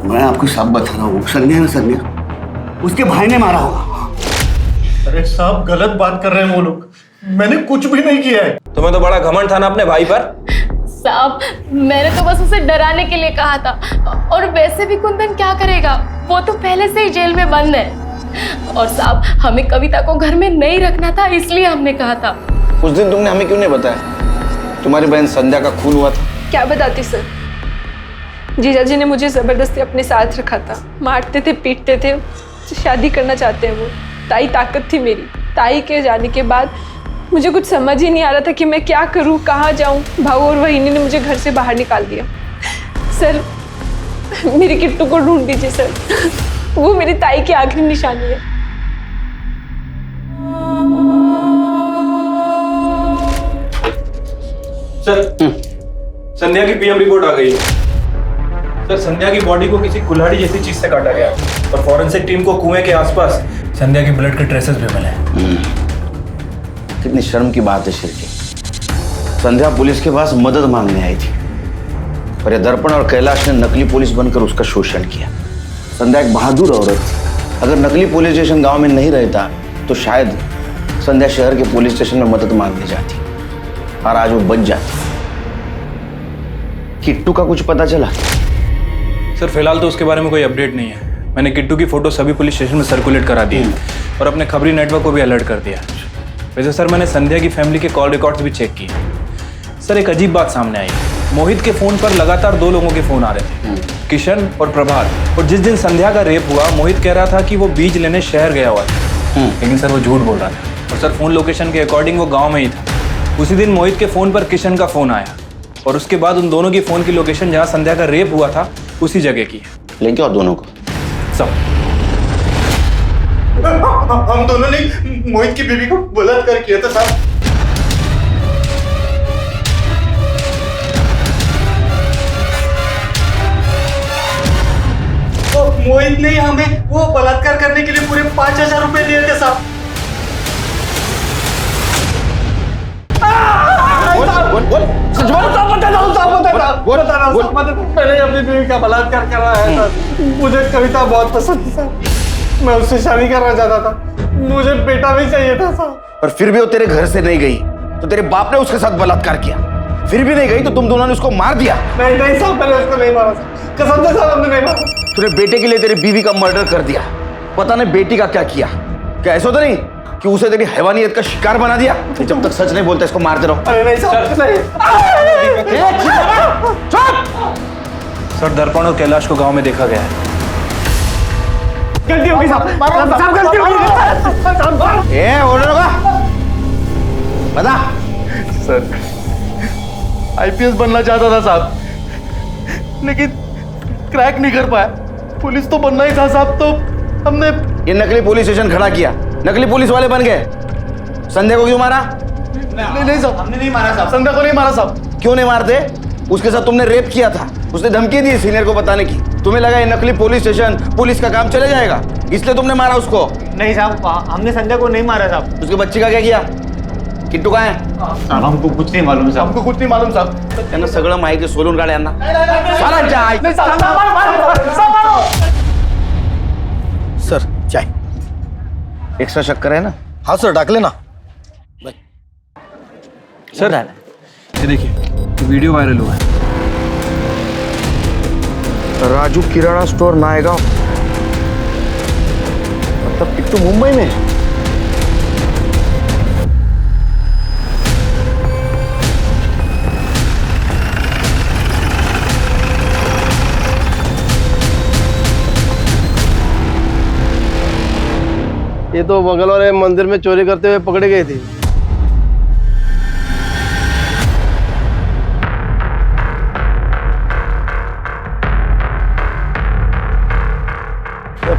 [SPEAKER 3] मैं आपको सब बता रहा हूँ, संध्या ना संध्या उसके भाई ने मारा होगा।
[SPEAKER 9] अरे साहब गलत बात कर रहे हैं वो लोग, मैंने कुछ भी नहीं किया है।
[SPEAKER 4] तुम्हें तो बड़ा घमंड था ना अपने भाई पर।
[SPEAKER 6] साहब मैंने तो बस उसे डराने के लिए कहा था, और वैसे भी कुंदन क्या करेगा, वो तो पहले से ही जेल में बंद है। और साहब हमें कविता को घर में नहीं रखना था, इसलिए हमने कहा था।
[SPEAKER 5] उस दिन तुमने हमें क्यों नहीं बताया तुम्हारी बहन संध्या का खून हुआ था?
[SPEAKER 11] क्या बताती सर, जीजाजी ने मुझे जबरदस्ती अपने साथ रखा था, मारते थे पीटते थे, शादी करना चाहते हैं वो। ताई ताकत थी मेरी, ताई के जाने के बाद मुझे कुछ समझ ही नहीं आ रहा था कि मैं क्या करूं, कहाँ जाऊं। भाऊ और वहीनी ने मुझे घर से बाहर निकाल दिया। सर मेरे किट्टू को ढूंढ दीजिए सर, वो मेरी ताई की आखिरी निशानी है।
[SPEAKER 13] सर संध्या की पीएम रिपोर्ट आ गई है। सर संध्या की बॉडी को किसी कुल्हाड़ी जैसी चीज से काटा गया, और फॉरेंसिक टीम को कुएं के आसपास संध्या के ब्लड के ट्रेसेस भी मिले।
[SPEAKER 5] कितनी शर्म की बात है शिरके, संध्या पुलिस के पास मदद मांगने आई थी, पर ये दर्पण और कैलाश ने नकली पुलिस बनकर उसका शोषण किया। संध्या एक बहादुर औरत थी, अगर नकली पुलिस स्टेशन गांव में नहीं रहता तो शायद संध्या शहर के पुलिस स्टेशन में मदद मांगने जाती, और आज वो बच जाती। किट्टू का कुछ पता चला?
[SPEAKER 13] सर फिलहाल तो उसके बारे में कोई अपडेट नहीं है। मैंने किट्टू की फोटो सभी पुलिस स्टेशन में सर्कुलेट करा दी है, और अपने खबरी नेटवर्क को भी अलर्ट कर दिया। वैसे सर मैंने संध्या की फैमिली के कॉल रिकॉर्ड्स भी चेक किए। सर एक अजीब बात सामने आई, मोहित के फोन पर लगातार 2 लोगों के फोन आ रहे थे, किशन और प्रभात। और जिस दिन संध्या का रेप हुआ, मोहित कह रहा था कि वो बीज लेने शहर गया हुआ था, लेकिन सर वो झूठ बोल रहा था। और सर फोन लोकेशन के अकॉर्डिंग वो गाँव में ही था। उसी दिन मोहित के फोन पर किशन का फोन आया, और उसके बाद उन दोनों की फोन की लोकेशन जहाँ संध्या का रेप हुआ था उसी जगह की है।
[SPEAKER 5] लेकिन और दोनों को
[SPEAKER 13] सब
[SPEAKER 9] हम दोनों ने मोहित की बीवी को बलात्कार किया था साहब। तो मोहित ने हमें वो बलात्कार करने के लिए पूरे 5,000 रुपए दिए थे साहब।
[SPEAKER 2] मैंने अपनी बीवी का बलात्कार करा है। मुझे कविता बहुत पसंद थी साहब, मैं उससे शादी करना चाहता था, मुझे बेटा भी चाहिए था साहब।
[SPEAKER 5] पर फिर भी वो तेरे घर से नहीं गई तो तेरे बाप ने उसके साथ बलात्कार किया, फिर भी नहीं गई तो तुम दोनों ने उसको मार दिया।
[SPEAKER 2] नहीं नहीं साहब, मैंने उसको नहीं मारा साहब, कसम से साहब हमने नहीं मारा।
[SPEAKER 5] तूने बेटे के लिए तेरी बीवी का मर्डर कर दिया, पता नहीं बेटी का क्या किया। क्या ऐसा तो नहीं कि उसे तेरी हैवानियत का शिकार बना दिया? जब तक सच नहीं बोलते इसको मारते रहो।
[SPEAKER 2] अरे नहीं साहब, नहीं।
[SPEAKER 13] सर दर्पण और कैलाश को गांव में देखा गया है।
[SPEAKER 2] गलती होगी साहब, साहब गलती होगी।
[SPEAKER 5] ए ऑर्डर होगा बता।
[SPEAKER 9] सर आईपीएस बनना चाहता था साहब, लेकिन क्रैक नहीं कर पाया। पुलिस तो बनना ही था साहब, तो हमने
[SPEAKER 5] ये नकली पुलिस स्टेशन खड़ा किया, नकली पुलिस वाले बन गए। संध्या को क्यों मारा?
[SPEAKER 9] नहीं साहब, हमने नहीं मारा साहब। संध्या को नहीं मारा साहब।
[SPEAKER 5] क्यों नहीं मारते? उसके साथ तुमने रेप किया था, उसने धमकी दी सीनियर को बताने की। तुम्हें लगा ये नकली पुलिस स्टेशन पुलिस का काम चले जाएगा, इसलिए तुमने मारा उसको?
[SPEAKER 7] नहीं साहब, हमने संध्या को नहीं मारा साहब।
[SPEAKER 5] उसके बच्ची का क्या किया? किट्टू कहाँ है?
[SPEAKER 7] हमको कुछ नहीं मालूम साहब।
[SPEAKER 9] हमको कुछ नहीं मालूम साहब।
[SPEAKER 5] त्यांना सगळं माहिती सोलून काढ यांना। सर चाय एक्स्ट्रा शक्कर है ना?
[SPEAKER 9] हाँ सर, डाक लेना।
[SPEAKER 13] सर ये देखिए वीडियो वायरल हुआ है।
[SPEAKER 5] राजू किराना स्टोर नायगांव, मतलब किट्टू मुंबई में।
[SPEAKER 2] ये तो बगल वाले मंदिर में चोरी करते हुए पकड़े गए थे।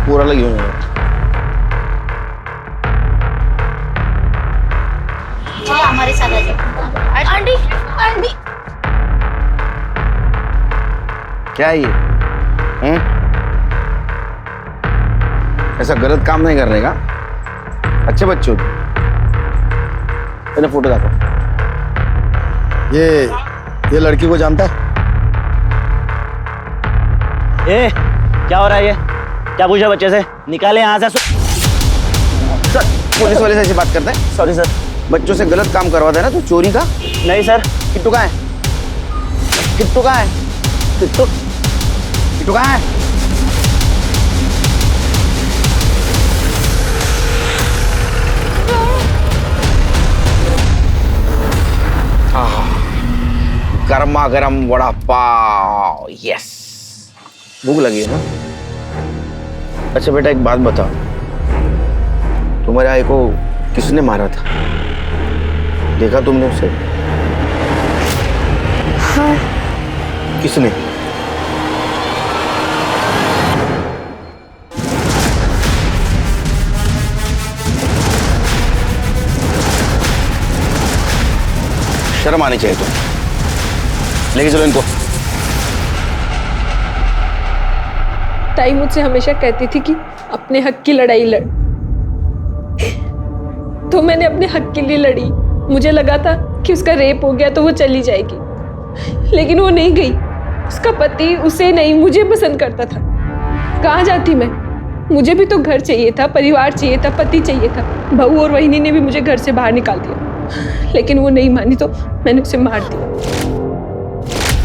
[SPEAKER 5] पूरा लगी हुई है।
[SPEAKER 12] हमारे साथ आ जाओ। आंटी आंटी
[SPEAKER 5] क्या है ये? ऐसा गलत काम नहीं करने का। अच्छे बच्चों मैंने फोटो देखो।
[SPEAKER 3] ये लड़की को जानता है?
[SPEAKER 7] ए, क्या हो रहा है ये? क्या पूछा बच्चे से? निकाले यहाँ से।
[SPEAKER 5] सर, पुलिस वाले से ऐसी बात करते हैं?
[SPEAKER 7] Sorry sir.
[SPEAKER 5] बच्चों से गलत काम करवाते हैं ना, तो चोरी का?
[SPEAKER 7] नहीं सर।
[SPEAKER 5] किट्टू कहाँ है? किट्टू कहाँ है? किट्टू किट्टू कहाँ है? गर्मा गर्म वड़ा पाव। यस, भूख लगी है ना? अच्छा बेटा, एक बात बताओ, तुम्हारे भाई को किसने मारा था? देखा तुमने उसे?
[SPEAKER 12] हाँ।
[SPEAKER 5] किसने? शर्म आनी चाहिए तुम्हें। लेके चलो इनको।
[SPEAKER 11] ताई मुझसे हमेशा कहती थी कि अपने हक की लड़ाई लड़, तो मैंने अपने हक के लिए लड़ी। मुझे लगा था कि उसका रेप हो गया तो वो चली जाएगी, लेकिन वो नहीं गई। उसका पति उसे नहीं, मुझे पसंद करता था। कहाँ जाती मैं? मुझे भी तो घर चाहिए था, परिवार चाहिए था, पति चाहिए था। बहू और वहिनी ने भी मुझे घर से बाहर निकाल दिया, लेकिन वो नहीं मानी तो मैंने उसे मार दिया।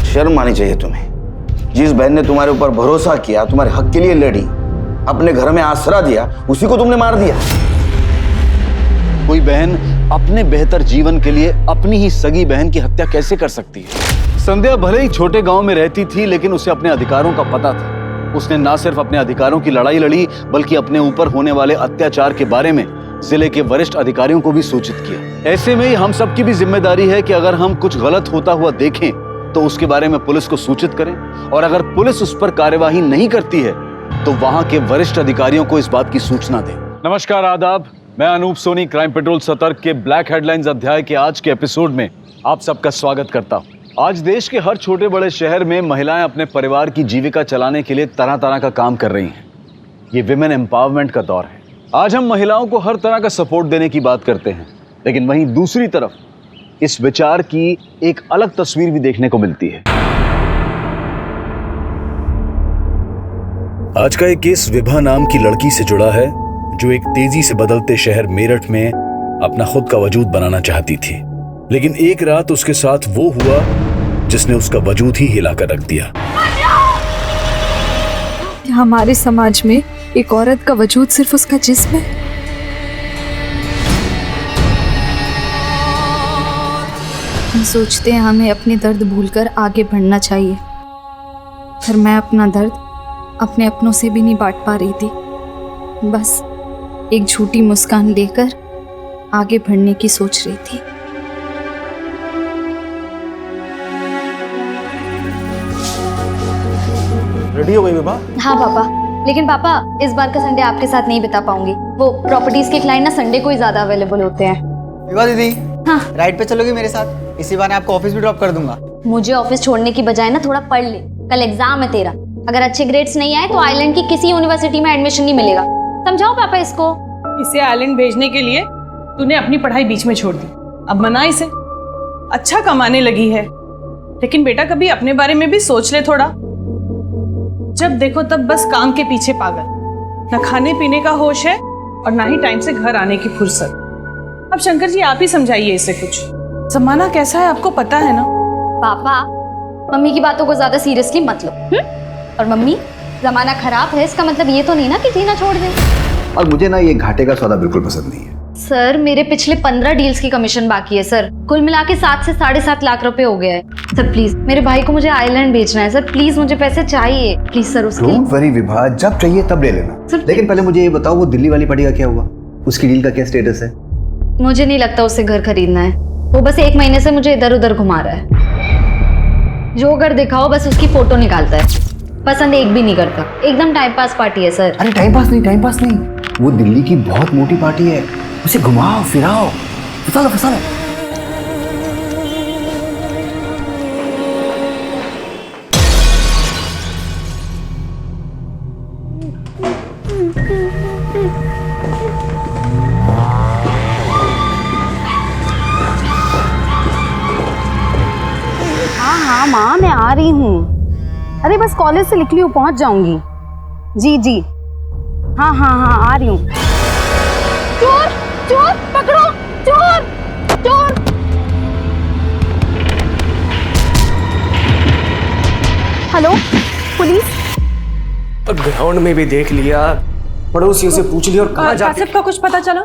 [SPEAKER 5] शर्म आनी चाहिए तुम्हें। जिस बहन ने तुम्हारे ऊपर भरोसा किया, तुम्हारे हक के लिए लड़ी, अपने घर में आसरा दिया, उसी को तुमने मार दिया।
[SPEAKER 1] कोई बहन अपने बेहतर जीवन के लिए अपनी ही सगी बहन की हत्या कैसे कर सकती है? संध्या भले ही छोटे गांव में रहती थी, लेकिन उसे अपने अधिकारों का पता था। उसने ना सिर्फ अपने अधिकारों की लड़ाई लड़ी, बल्कि अपने ऊपर होने वाले अत्याचार के बारे में जिले के वरिष्ठ अधिकारियों को भी सूचित किया। ऐसे में हम सबकी भी जिम्मेदारी है कि अगर हम कुछ गलत होता हुआ देखें तो उसके बारे में पुलिस को सूचित करें, और अगर पुलिस उस पर कार्यवाही नहीं करती है तो वहां के वरिष्ठ अधिकारियों को इस बात की सूचना दें। नमस्कार, आदाब। मैं अनूप सोनी क्राइम पेट्रोल सतर्क के ब्लैक हेडलाइंस अध्याय के आज के एपिसोड में आप सबका स्वागत करता हूं। आज देश के हर छोटे बड़े शहर में महिलाएं अपने परिवार की जीविका चलाने के लिए तरह तरह का काम कर रही हैं। ये विमेन एम्पावरमेंट का दौर है। आज हम महिलाओं को हर तरह का सपोर्ट देने की बात करते हैं, लेकिन वहीं दूसरी तरफ इस विचार की एक अलग तस्वीर भी देखने को मिलती है।
[SPEAKER 14] आज का एक केस विभा नाम की लड़की से जुड़ा है, जो एक तेजी से बदलते शहर मेरठ में अपना खुद का वजूद बनाना चाहती थी, लेकिन एक रात उसके साथ वो हुआ जिसने उसका वजूद ही हिलाकर रख दिया।
[SPEAKER 11] हमारे समाज में एक औरत का वजूद सिर्फ उसका जिस्म है।
[SPEAKER 8] हम सोचते हैं हमें अपने दर्द भूलकर आगे बढ़ना चाहिए, पर मैं अपना दर्द अपने अपनों से भी नहीं बांट पा रही थी। बस एक झूठी मुस्कान लेकर आगे बढ़ने की सोच रही थी।
[SPEAKER 9] रेडी हो गई विभा?
[SPEAKER 8] हाँ पापा, लेकिन पापा इस बार का संडे आपके साथ नहीं बिता पाऊंगी। वो प्रॉपर्टीज के क्लाइंट ना संडे को ही ज्यादा अवेलेबल होते हैं।
[SPEAKER 7] विभा दीदी,
[SPEAKER 8] हाँ,
[SPEAKER 7] राइड पे चलोगी मेरे साथ? इसी बहाने आपको ऑफिस भी ड्रॉप कर दूंगा।
[SPEAKER 8] मुझे ऑफिस छोड़ने की बजाय ना थोड़ा पढ़ ले, कल एग्जाम है तेरा। अगर अच्छे ग्रेड्स नहीं आए तो आइलैंड की किसी यूनिवर्सिटी में एडमिशन नहीं मिलेगा। समझाओ पापा इसको।
[SPEAKER 10] इसे आइलैंड भेजने के लिए तूने अपनी पढ़ाई बीच में छोड़ दी, अब मना इसे। अच्छा कमाने लगी है, लेकिन बेटा कभी अपने बारे में भी सोच ले थोड़ा। जब देखो तब बस काम के पीछे पागल, न खाने पीने का होश है और ना ही टाइम से घर आने की फुर्सत। अब शंकर जी आप ही समझाइए इसे कुछ। जमाना कैसा है आपको पता है ना।
[SPEAKER 8] पापा मम्मी की बातों को ज्यादा सीरियसली मत लो। और मम्मी, जमाना खराब है इसका मतलब ये तो नहीं ना कि जीना छोड़ दें।
[SPEAKER 3] और मुझे ना ये घाटे का सौदा बिल्कुल पसंद नहीं है।
[SPEAKER 8] सर मेरे पिछले 15 डील्स की कमीशन बाकी है सर। कुल मिला के 7 से 7.5 लाख रुपए हो गया है। सर प्लीज मेरे भाई को मुझे आइलैंड भेजना है सर, प्लीज मुझे पैसे चाहिए प्लीज सर। उसके
[SPEAKER 3] डोंट वरी विभा, जब चाहिए तब ले लेना। लेकिन पहले मुझे ये बताओ वो दिल्ली वाली पार्टी का क्या हुआ?
[SPEAKER 15] उसकी डील का क्या स्टेटस है?
[SPEAKER 16] मुझे नहीं लगता उसे घर खरीदना है। वो बस 1 महीने से मुझे इधर उधर घुमा रहा है। जो घर दिखाओ बस उसकी फोटो निकालता है। पसंद एक भी नहीं करता। एकदम टाइम पास पार्टी है सर।
[SPEAKER 15] अरे टाइम पास नहीं, वो दिल्ली की बहुत मोटी पार्टी है। उसे घुमाओ फिराओ, फंसा लो।
[SPEAKER 17] हाँ माँ, मैं आ रही हूँ। अरे बस कॉलेज से निकली हूँ, पहुँच जाऊंगी। जी हाँ आ रही हूँ। चोर पकड़ो, चोर। Hello police.
[SPEAKER 2] ग्राउंड में भी देख लिया, पड़ोसियों से पूछ लिया, और कहाँ जाके
[SPEAKER 10] कासिफ का कुछ पता चला?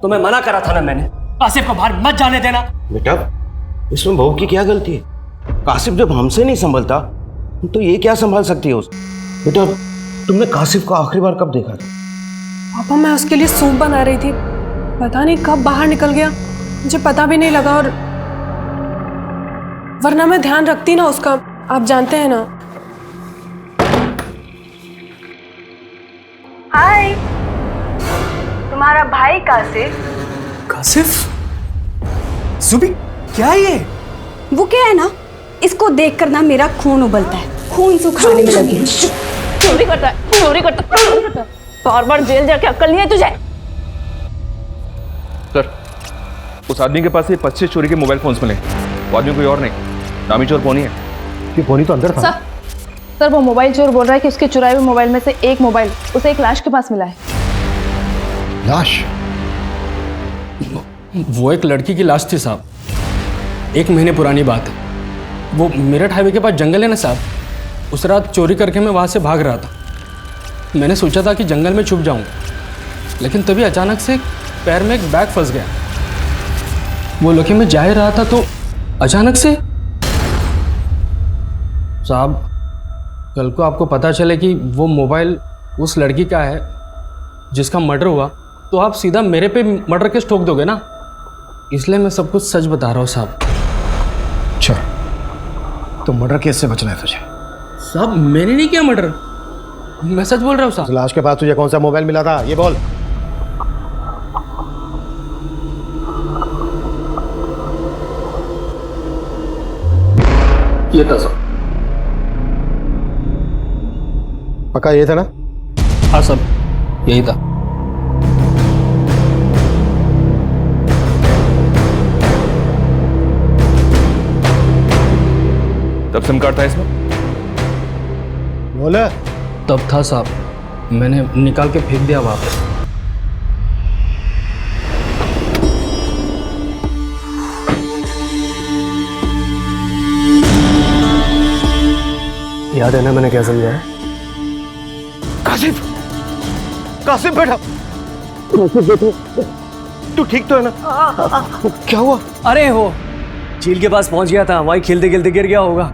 [SPEAKER 2] तो मैं मना करा था ना मैंने, कासिफ को बाहर मत जाने देना।
[SPEAKER 5] बेटा इसमें बहू की क्या गलती है? कासिफ जब हमसे नहीं संभलता तो ये क्या संभाल सकती है उस? बेटा तुमने कासिफ को आखिरी बार कब देखा था?
[SPEAKER 11] पापा मैं उसके लिए सूप बना रही थी, पता नहीं कब बाहर निकल गया, मुझे पता भी नहीं लगा। और वरना मैं ध्यान रखती ना उसका, आप जानते हैं ना।
[SPEAKER 12] हाय, तुम्हारा भाई
[SPEAKER 2] कासिफ? जुबी क्या है ये?
[SPEAKER 12] वो क्या है ना, इसको देखकर ना मेरा खून उबलता है, खून सुखाने में लगी।
[SPEAKER 17] चोरी करता है। बार जेल जाके अक्ल नहीं है तुझे?
[SPEAKER 13] सर उस आदमी के पास ये 25 चोरी के मोबाइल फोन्स मिले। वो आदमी कोई और नहीं, नामी चोर पोनी है।
[SPEAKER 9] कि पोनी तो अंदर था।
[SPEAKER 11] सर वो मोबाइल चोर बोल रहा है कि उसके चुराए हुए मोबाइल में से एक मोबाइल उसे एक लाश के पास मिला है।
[SPEAKER 9] लाश?
[SPEAKER 2] वो एक लड़की की लाश थी साहब, 1 महीने पुरानी बात है। वो मेरठ हाईवे के पास जंगल है ना साहब, उस रात चोरी करके मैं वहाँ से भाग रहा था। मैंने सोचा था कि जंगल में छुप जाऊँ, लेकिन तभी अचानक से पैर में एक बैग फंस गया। वो लेके मैं जा ही रहा था तो अचानक से साहब, कल को आपको पता चले कि वो मोबाइल उस लड़की का है जिसका मर्डर हुआ, तो आप सीधा मेरे पे मर्डर केस ठोक दोगे ना, इसलिए मैं सब कुछ सच बता रहा हूँ साहब।
[SPEAKER 9] अच्छा, तो मर्डर केस से बचना है तुझे?
[SPEAKER 2] साहब मैंने नहीं किया मर्डर, मैं सच बोल रहा हूँ साहब।
[SPEAKER 9] लाश के पास तुझे कौन सा मोबाइल मिला था ये बोल।
[SPEAKER 2] ये था साहब।
[SPEAKER 9] पक्का ये था ना?
[SPEAKER 2] हाँ साहब यही था।
[SPEAKER 13] तब सिम कार्ड था इसमें?
[SPEAKER 9] बोले
[SPEAKER 2] तब था साहब, मैंने निकाल के फेंक दिया वहाँ पे। याद है ना मैंने क्या समझाया?
[SPEAKER 9] कासिफ, कासिफ बेटा, कासिफ बेटा, तू ठीक तो है ना? क्या हुआ?
[SPEAKER 2] अरे हो झील के पास पहुंच गया था, वहीं खेलते खेलते गिर गया होगा।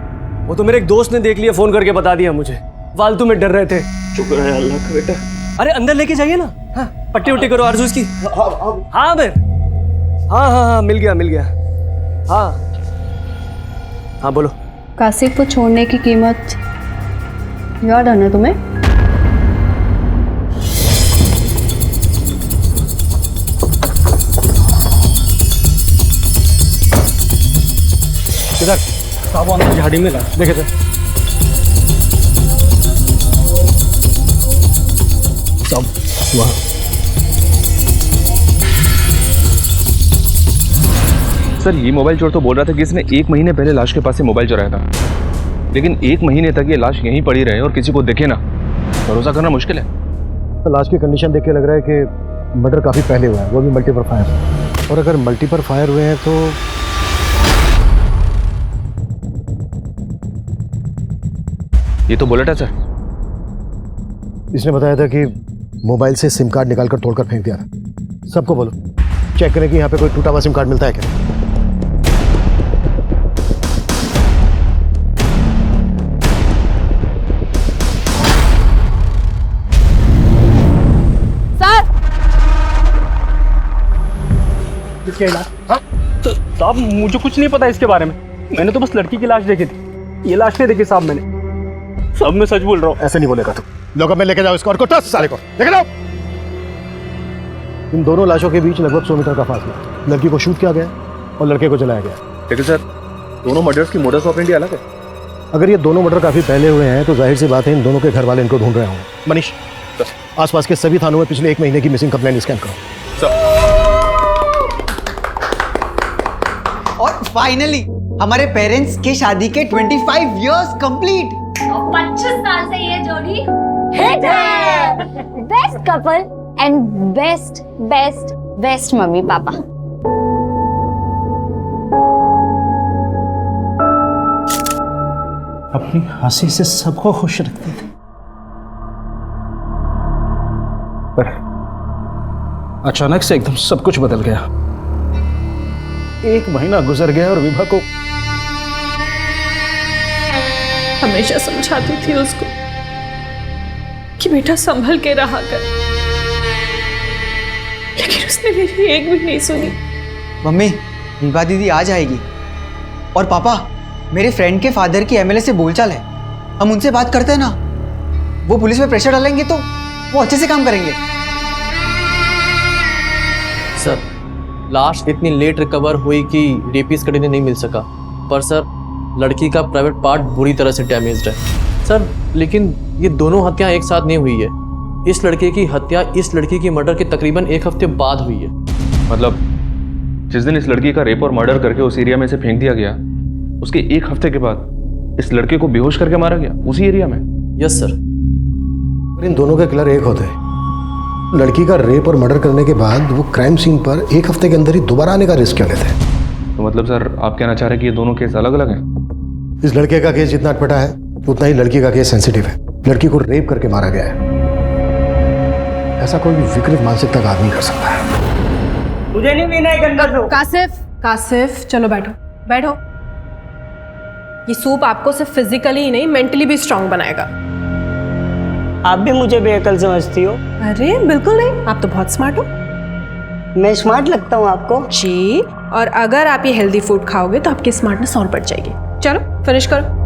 [SPEAKER 2] वो तो मेरे एक दोस्त ने देख लिया, फोन करके बता दिया मुझे। फालतू में डर रहे थे।
[SPEAKER 9] शुक्र है अल्लाह का बेटा।
[SPEAKER 2] अरे अंदर लेके जाइए ना। हाँ, पट्टी उट्टी करो आरजू की। हाँ फिर हाँ मिल गया। हाँ बोलो।
[SPEAKER 8] कासिफ को छोड़ने की कीमत याद है ना तुम्हें?
[SPEAKER 2] इधर साहब अंदर झाड़ी में लगा, देखे थे सब वहाँ।
[SPEAKER 13] सर ये मोबाइल चोर तो बोल रहा था कि इसने 1 महीने पहले लाश के पास से मोबाइल चुराया था, लेकिन 1 महीने तक ये लाश यहीं पड़ी रहे और किसी को दिखे ना, भरोसा करना मुश्किल है।
[SPEAKER 9] तो लाश की कंडीशन देख के लग रहा है कि मर्डर काफी पहले हुआ है, वो भी मल्टीपल फायर। और अगर मल्टीपल फायर हुए हैं तो
[SPEAKER 13] ये तो बुलेट है सर।
[SPEAKER 9] इसने बताया था कि मोबाइल से सिम कार्ड निकालकर तोड़कर फेंक दिया था। सबको बोलो चेक करें कि यहाँ पे कोई टूटा हुआ सिम कार्ड मिलता है क्या।
[SPEAKER 17] सर
[SPEAKER 2] किया इलाज? हाँ तो साहब मुझे कुछ नहीं पता इसके बारे में, मैंने तो बस लड़की की लाश देखी थी, ये लाश नहीं देखी साहब मैंने। साहब मैं सच बोल रहा हूँ।
[SPEAKER 9] ऐसे नहीं बोलेगा तू। लोगों में लेके जाओ इसको और को टस साले को लेके जाओ। इन दोनों लाशों के बीच लगभग 100 मीटर का फासला। लड़की को शूट किया गया और लड़के को जलाया गया।
[SPEAKER 13] लेकिन सर दोनों मर्डर्स की मोडस ऑपरेंडी अलग है।
[SPEAKER 9] अगर ये दोनों मर्डर काफी पहले हुए हैं तो जाहिर सी बात है इन दोनों के घर वाले इनको ढूंढ रहे होंगे। मनीष आसपास के सभी थानों में पिछले 1 महीने की मिसिंग कंप्लेंट स्कैन करो।
[SPEAKER 18] और फाइनली हमारे पेरेंट्स के शादी के 25 इयर्स कंप्लीट।
[SPEAKER 17] 25 साल से ये जोड़ी हिट है। Best couple and best best best mummy papa.
[SPEAKER 9] अपनी हंसी से सबको खुश रखते थे, पर अचानक से एकदम सब कुछ बदल गया। 1 महीना गुजर गया और विभा को
[SPEAKER 10] हमेशा समझाती थी उसको कि बेटा संभल के रहा कर, लेकिन उसने मेरी एक भी नहीं सुनी।
[SPEAKER 18] मम्मी विभा दीदी आ जाएगी। और पापा मेरे फ्रेंड के फादर की एमएलए से बोलचाल है, हम उनसे बात करते हैं ना, वो पुलिस पे प्रेशर डालेंगे तो वो अच्छे से काम करेंगे।
[SPEAKER 2] सर लाश इतनी लेट रिकवर हुई कि रेपिस्ट कड़ी ने नहीं मिल सका, पर सर लड़की का प्राइवेट पार्ट बुरी तरह से डैमेज्ड है सर। लेकिन ये दोनों हत्या एक साथ नहीं हुई है, इस लड़के की हत्या इस लड़की की मर्डर के तकरीबन 1 हफ्ते बाद हुई है।
[SPEAKER 13] मतलब जिस दिन इस लड़की का रेप और मर्डर करके उस एरिया में से फेंक दिया गया, उसके 1 हफ्ते के बाद इस लड़के को बेहोश करके मारा गया उसी एरिया में।
[SPEAKER 2] Yes sir.
[SPEAKER 9] इन दोनों के किलर एक होते हैं। लड़की का रेप और मर्डर करने के बाद वो क्राइम सीन पर 1 हफ्ते के अंदर ही दोबारा आने का रिस्क क्यों लेते हैं?
[SPEAKER 13] तो मतलब सर आप कहना चाह रहे हैं कि ये दोनों केस अलग अलग हैं?
[SPEAKER 9] इस लड़के का केस जितना अटपटा है उतना ही लड़की का केस सेंसिटिव है। लड़की को रेप करके मारा गया है, ऐसा कोई भी विकृत मानसिकता का आदमी कर सकता है।
[SPEAKER 12] मुझे नहीं पीना है गंगा सूप। कासिफ चलो बैठो बैठो। ये सूप आपको सिर्फ फिजिकली ही नहीं मेंटली भी स्ट्रांग बनाएगा।
[SPEAKER 19] आप भी मुझे बेअकल समझती हो?
[SPEAKER 12] अरे बिल्कुल नहीं, आप तो बहुत स्मार्ट हो।
[SPEAKER 19] मैं स्मार्ट लगता हूँ आपको?
[SPEAKER 12] जी, और अगर आप ये हेल्दी फूड खाओगे तो आपकी स्मार्टनेस और बढ़ जाएगी। चलो फिनिश करो।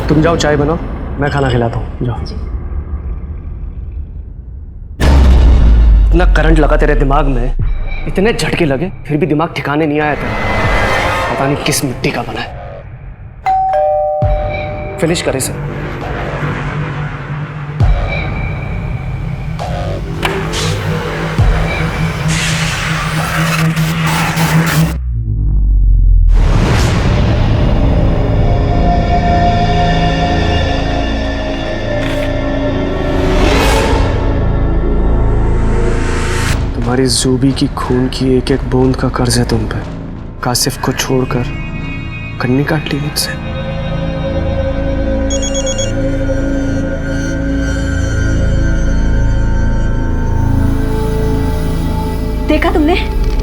[SPEAKER 2] तुम जाओ चाय बनाओ, मैं खाना खिलाता हूँ, जाओ। इतना करंट लगा तेरे दिमाग में, इतने झटके लगे फिर भी दिमाग ठिकाने नहीं आया तेरा। पता नहीं किस मिट्टी का बना है। फिनिश करे सर। तुम्हारी जूबी की खून की एक एक बूंद का कर्ज है तुम पे। कासिफ को छोड़कर कन्नी काट ली मुझसे।
[SPEAKER 12] देखा तुमने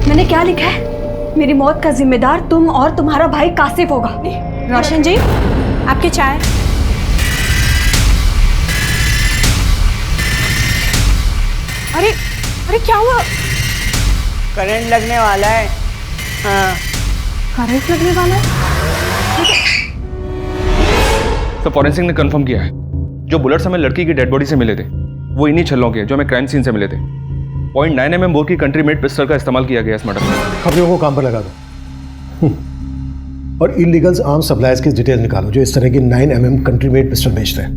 [SPEAKER 12] मैंने क्या लिखा है? मेरी मौत का जिम्मेदार तुम और तुम्हारा भाई कासिफ होगा। रोशन जी आपकी चाय। अरे अरे क्या हुआ?
[SPEAKER 19] करंट लगने वाला है। हाँ
[SPEAKER 12] करंट लगने वाला है?
[SPEAKER 13] तो फॉरेंसिक ने कंफर्म किया है जो बुलेट्स हमें लड़की की डेड बॉडी से मिले थे वो इन्हीं छल्लों के जो हमें क्राइम सीन से मिले थे। 0.9 mm बोर की कंट्री मेड पिस्टल का इस्तेमाल किया गया इस मर्डर में।
[SPEAKER 9] खबरों को काम पर लगा दो और इलीगल्स आर्म सप्लायर्स की डिटेल निकालो जो इस तरह की 9 mm कंट्री मेड पिस्टल बेचते हैं।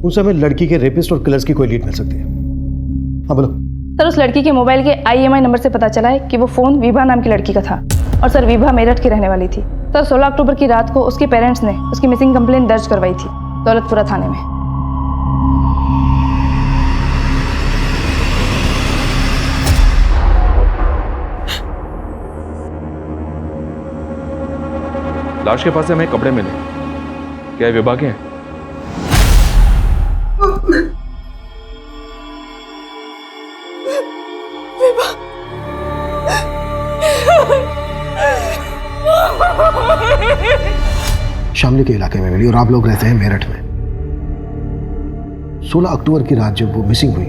[SPEAKER 9] उनसे हमें लड़की के रेपिस्ट और किलर्स की कोई लीड मिल सकती है। हाँ बोलो।
[SPEAKER 11] सर उस लड़की के मोबाइल के IMI नंबर से पता चला है कि वो फ़ोन विभा नाम की लड़की का था और सर विभा मेरठ की रहने वाली थी। सर 16 अक्टूबर की रात को उसके पेरेंट्स ने उसकी मिसिंग कंप्लेंट दर्ज करवाई थी दौलतपुरा थाने में।
[SPEAKER 13] लाश के पास से हमें कपड़े मिले, क्या ये विभा के हैं?
[SPEAKER 9] शामली के इलाके में मिली और आप लोग रहते हैं मेरठ में। 16 अक्टूबर की रात जब वो मिसिंग हुई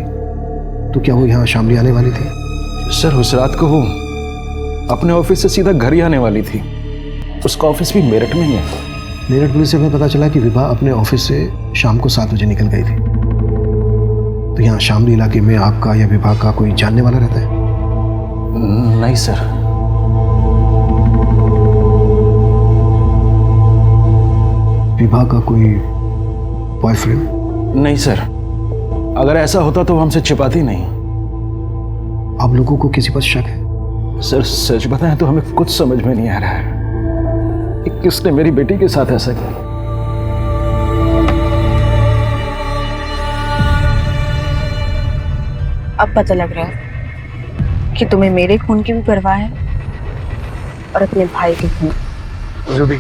[SPEAKER 9] तो क्या वो यहाँ शामली आने वाली थी?
[SPEAKER 13] सर उस रात को वो अपने ऑफिस से सीधा घर ही आने वाली थी। उसका ऑफिस भी मेरठ में ही है।
[SPEAKER 9] मेरठ पुलिस से हमें पता चला कि विभा अपने ऑफिस से शाम को 7 बजे निकल गई थी। तो यहाँ शामली इलाके में आपका या विभा का कोई जानने वाला रहता है?
[SPEAKER 13] नहीं सर।
[SPEAKER 9] विभा का कोई बॉयफ्रेंड?
[SPEAKER 13] नहीं सर, अगर ऐसा होता तो वो हमसे छिपाती नहीं।
[SPEAKER 9] आप लोगों को किसी पर शक है?
[SPEAKER 13] सर सच बताएं तो हमें कुछ समझ में नहीं आ रहा है कि किसने मेरी बेटी के साथ ऐसा किया।
[SPEAKER 8] अब पता लग रहा है कि तुम्हें मेरे खून की भी परवाह है और अपने भाई के खून।
[SPEAKER 2] जुबी,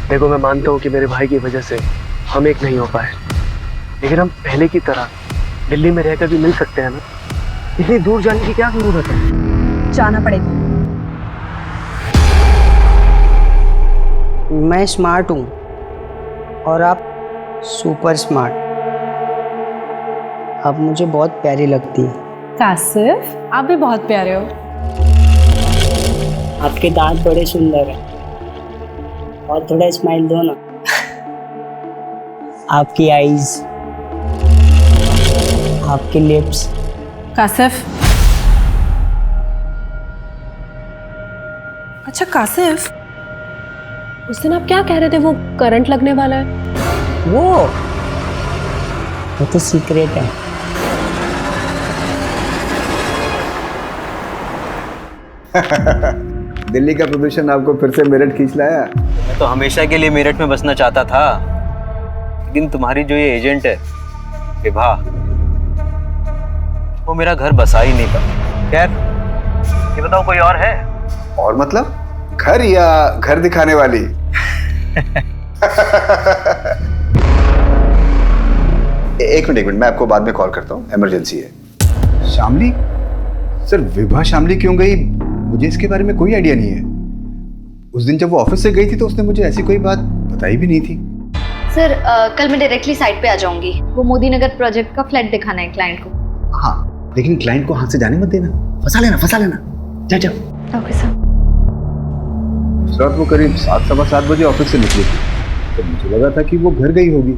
[SPEAKER 2] देखो मैं मानता हूँ कि मेरे भाई की वजह से हम एक नहीं हो पाए, लेकिन हम पहले की तरह दिल्ली में रहकर भी मिल सकते हैं ना। इतनी दूर जाने की क्या जरूरत है?
[SPEAKER 8] जाना पड़ेगा।
[SPEAKER 19] मैं स्मार्ट हूँ और आप सुपर स्मार्ट। आप मुझे बहुत प्यारी लगती है।
[SPEAKER 10] कासिफ, आप भी बहुत प्यारे हो।
[SPEAKER 19] आपके दांत बड़े सुंदर हैं और थोड़ा स्माइल दो ना। आपकी आईज, आपके लिप्स।
[SPEAKER 10] कासिफ, अच्छा कासिफ, उस दिन आप क्या कह रहे थे वो करंट लगने वाला है?
[SPEAKER 19] वो तो सीक्रेट है।
[SPEAKER 15] दिल्ली का प्रदूषण आपको फिर से मेरठ खींच लाया।
[SPEAKER 7] मैं तो हमेशा के लिए मेरठ में बसना चाहता था, लेकिन तुम्हारी जो ये एजेंट है विभा, वो मेरा घर बसा ही नहीं पाया। खैर, ये बताओ कोई और है?
[SPEAKER 15] और मतलब घर या घर दिखाने वाली? एक मिनट मैं आपको बाद में कॉल करता हूँ, इमरजेंसी है। शामली? सर विभा शामली क्यों गई, मुझे इसके बारे में कोई आइडिया नहीं है। उस दिन जब वो ऑफिस से गई थी तो उसने मुझे ऐसी कोई बात बताई भी नहीं थी।
[SPEAKER 16] सर कल मैं डायरेक्टली साइट पे आ जाऊंगी। वो मोदी नगर प्रोजेक्ट का फ्लैट दिखाना है क्लाइंट को।
[SPEAKER 15] हाँ, लेकिन क्लाइंट को हाथ से जाने मत देना। फंसा लेना। जा जाओ।
[SPEAKER 16] Okay sir.
[SPEAKER 15] उस रात वो करीब 7-7:15 बजे ऑफिस से निकली थी, तो मुझे लगा था कि वो घर गई होगी।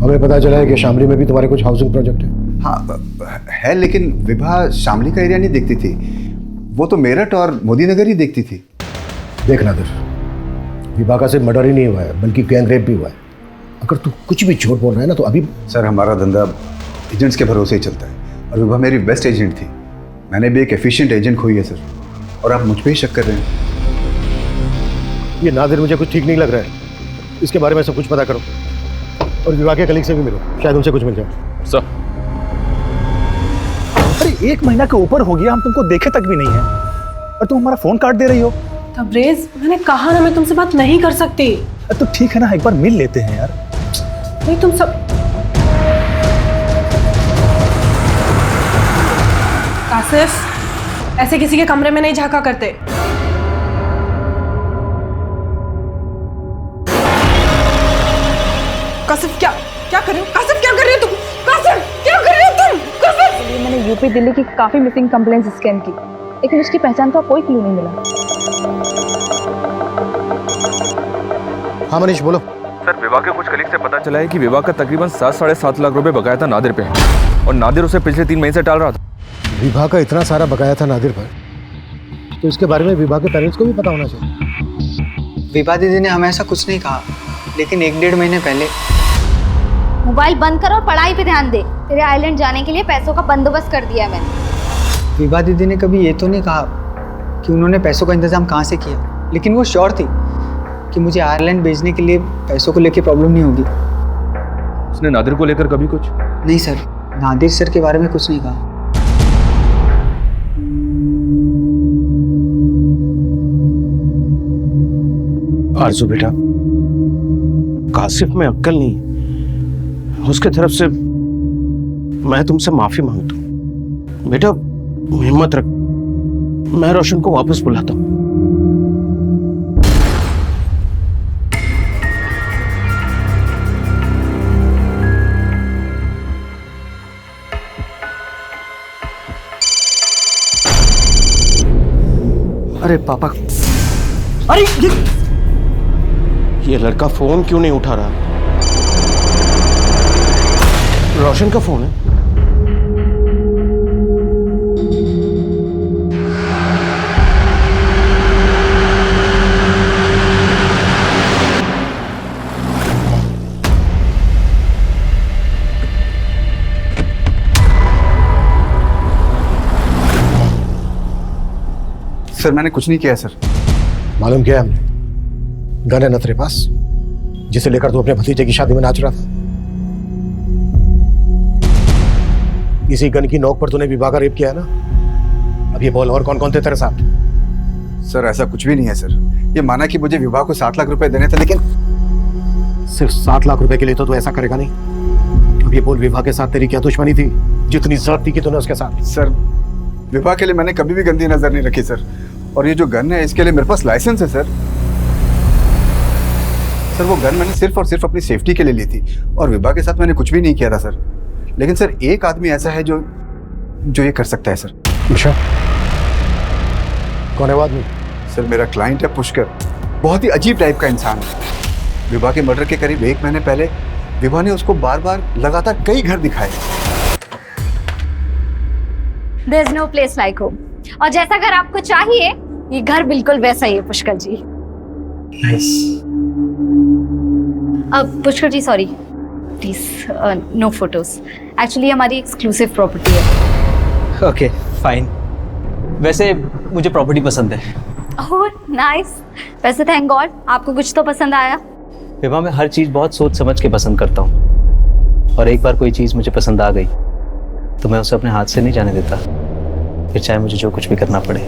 [SPEAKER 9] हमें पता चला है कि शामली में भी तुम्हारे कुछ हाउसिंग प्रोजेक्ट है।
[SPEAKER 15] हाँ है, लेकिन विभा शामली का एरिया नहीं देखती थी। वो तो मेरठ और मोदी नगर ही देखती थी।
[SPEAKER 9] देख नादिर, विभा का सिर्फ मर्डर ही नहीं हुआ है बल्कि गैंग रेप भी हुआ है। अगर तू कुछ भी झूठ बोल रहा है ना तो अभी। सर हमारा धंधा एजेंट्स के भरोसे ही चलता है और विभा मेरी बेस्ट एजेंट थी। मैंने भी एक एफिशिएंट एजेंट खोई है सर, और आप मुझ पर ही शक कर रहे हैं। ये नादिर मुझे कुछ ठीक नहीं लग रहा है। इसके बारे में सब कुछ पता करो और विभा के कलीग से भी मिलो, शायद उनसे कुछ मिल जाए।
[SPEAKER 13] सर,
[SPEAKER 20] अरे 1 महीना के ऊपर हो गया, हम तुमको देखे तक भी नहीं है और तुम हमारा फोन काट दे रही हो।
[SPEAKER 10] तबरेज, मैंने कहा ना मैं तुमसे बात नहीं कर सकती।
[SPEAKER 20] तो ठीक है ना, एक बार मिल लेते हैं यार।
[SPEAKER 10] नहीं तुम सब। कासिफ, ऐसे किसी के कमरे में नहीं झांका करते। कासिफ क्या कर रहे हो? कासिफ क्या कर रहे हो तुम? कासिफ क्या कर रहे हो तुम? कासिफ!
[SPEAKER 11] मैंने यूपी दिल्ली की काफी मिसिंग कंप्लेंट्स स्कैन की, लेकिन उसकी पहचान का कोई क्लू नहीं मिला।
[SPEAKER 9] हाँ मनीष बोलो।
[SPEAKER 13] सर विभा के कुछ कलीग से पता चला है कि विभा का तकरीबन 7-7.5 लाख रुपए बकाया था नादिर पे, और नादिर उसे पिछले 3 महीने से टाल रहा था।
[SPEAKER 9] विभा का इतना सारा बकाया था नादिर पर, तो इसके बारे में विभा के पेरेंट्स को भी पता होना चाहिए।
[SPEAKER 18] विभा दीदी ने हमें ऐसा कुछ नहीं कहा, लेकिन 1-1.5 महीने पहले।
[SPEAKER 16] मोबाइल बंद कर और पढ़ाई पे ध्यान दे। तेरे आइलैंड जाने के लिए पैसों का बंदोबस्त कर दिया है मैंने।
[SPEAKER 18] विभा दीदी ने कभी ये तो नहीं कहा कि उन्होंने पैसों का इंतजाम कहाँ से किया, लेकिन वो श्योर थी कि मुझे आयरलैंड भेजने के लिए पैसों को लेकर प्रॉब्लम नहीं होगी।
[SPEAKER 13] उसने नादिर को लेकर कभी कुछ?
[SPEAKER 18] नहीं सर, नादिर सर के बारे में कुछ नहीं कहा।
[SPEAKER 20] आरजू बेटा, कासिफ में अक्ल नहीं, उसके तरफ से मैं तुमसे माफी मांगता हूँ। बेटा हिम्मत रख, मैं रोशन को वापस बुलाता हूँ।
[SPEAKER 2] अरे पापा,
[SPEAKER 18] अरे ये लड़का फोन क्यों नहीं उठा रहा? रोशन का फोन है।
[SPEAKER 15] सर मैंने कुछ नहीं किया सर।
[SPEAKER 9] मालूम किया हमने, गन है ना तेरे पास, जिसे लेकर तू अपने भतीजे की शादी में नाच रहा था? इसी गन की नोक पर तूने विवाह का रेप किया है ना? अब ये बोल, और कौन कौन थे तेरे साथ?
[SPEAKER 15] सर ऐसा कुछ भी नहीं है सर। ये माना कि मुझे विवाह को 7 लाख रुपए देने थे, लेकिन
[SPEAKER 9] सिर्फ 7 लाख रुपए के लिए तो तू ऐसा करेगा नहीं। अब ये बोल, विवाह के साथ तेरी क्या दुश्मनी थी जितनी जरूरत थी कि तूने उसके साथ?
[SPEAKER 15] सर विवाह के लिए मैंने कभी भी गंदी नजर नहीं रखी सर। और ये जो गन है इसके लिए मेरे पास लाइसेंस है सर। सर वो गन मैंने सिर्फ और सिर्फ अपनी सेफ्टी के लिए ली थी, और विवाह के साथ मैंने कुछ भी नहीं किया था सर। लेकिन सर एक आदमी ऐसा है जो ये कर सकता है सर।
[SPEAKER 9] अच्छा, कौन है वो आदमी?
[SPEAKER 15] सर मेरा क्लाइंट है पुष्कर, बहुत ही अजीब टाइप का इंसान है। विवाह के मर्डर के करीब 1 महीने पहले विवाह ने उसको बार बार लगातार कई घर दिखाए।
[SPEAKER 17] There's no place like home. और जैसा घर आपको चाहिए, ये घर बिल्कुल वैसा ही है पुष्कर जी। अब Pushkar ji sorry, please no photos. Actually हमारी एक्सक्लूसिव प्रॉपर्टी है।
[SPEAKER 7] Okay fine. वैसे मुझे प्रॉपर्टी पसंद है।
[SPEAKER 17] Oh nice. वैसे थैंक गॉड आपको कुछ तो पसंद आया।
[SPEAKER 7] विवाह में हर चीज़ बहुत सोच समझ के पसंद करता हूँ, और एक बार कोई चीज़ मुझे पसंद आ गई तो मैं उसे अपने हाथ से नहीं जाने देता, फिर चाहे मुझे जो कुछ भी करना पड़े।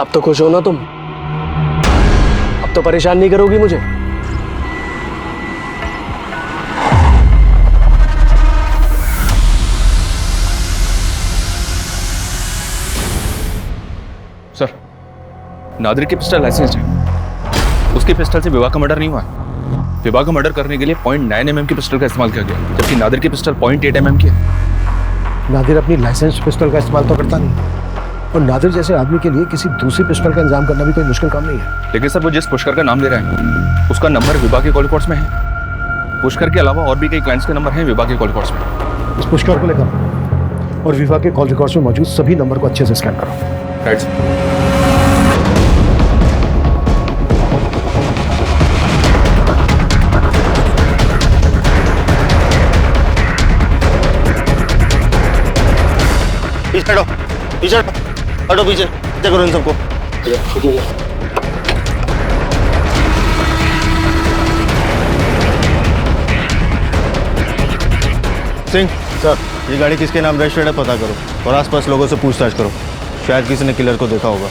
[SPEAKER 2] अब तो खुश हो ना तुम? अब तो परेशान नहीं करोगी मुझे?
[SPEAKER 13] सर नादिर की पिस्टल लाइसेंस है, उसकी पिस्टल से विवाह का मर्डर नहीं हुआ। विवाह का मर्डर करने के लिए 0.9 mm की पिस्टल का इस्तेमाल किया गया, जबकि नादिर की पिस्टल 0.8 mm की है।
[SPEAKER 9] नादिर अपनी लाइसेंस पिस्टल का इस्तेमाल तो करता नहीं, और नादिर जैसे आदमी के लिए किसी दूसरी पिस्टल का इंतजाम करना भी कोई मुश्किल काम नहीं है।
[SPEAKER 13] लेकिन सर वो जिस पुष्कर का नाम ले रहा है उसका नंबर विवाह के कॉल रिकॉर्ड्स में है। पुष्कर के अलावा और भी कई क्लाइंट्स के नंबर हैं विवाह के कॉल रिकॉर्ड्स में।
[SPEAKER 9] इस पुष्कर को लेकर और विवाह के कॉल रिकॉर्ड्स में मौजूद सभी नंबर को अच्छे से स्कैन करो।
[SPEAKER 13] Right sir.
[SPEAKER 5] पीछे हटो, पीछे हटो, पीछे चेक करो इन सबको। सिंह सर, ये गाड़ी किसके नाम रजिस्टर्ड है पता करो, और आसपास लोगों से पूछताछ करो, शायद किसी ने किलर को देखा होगा।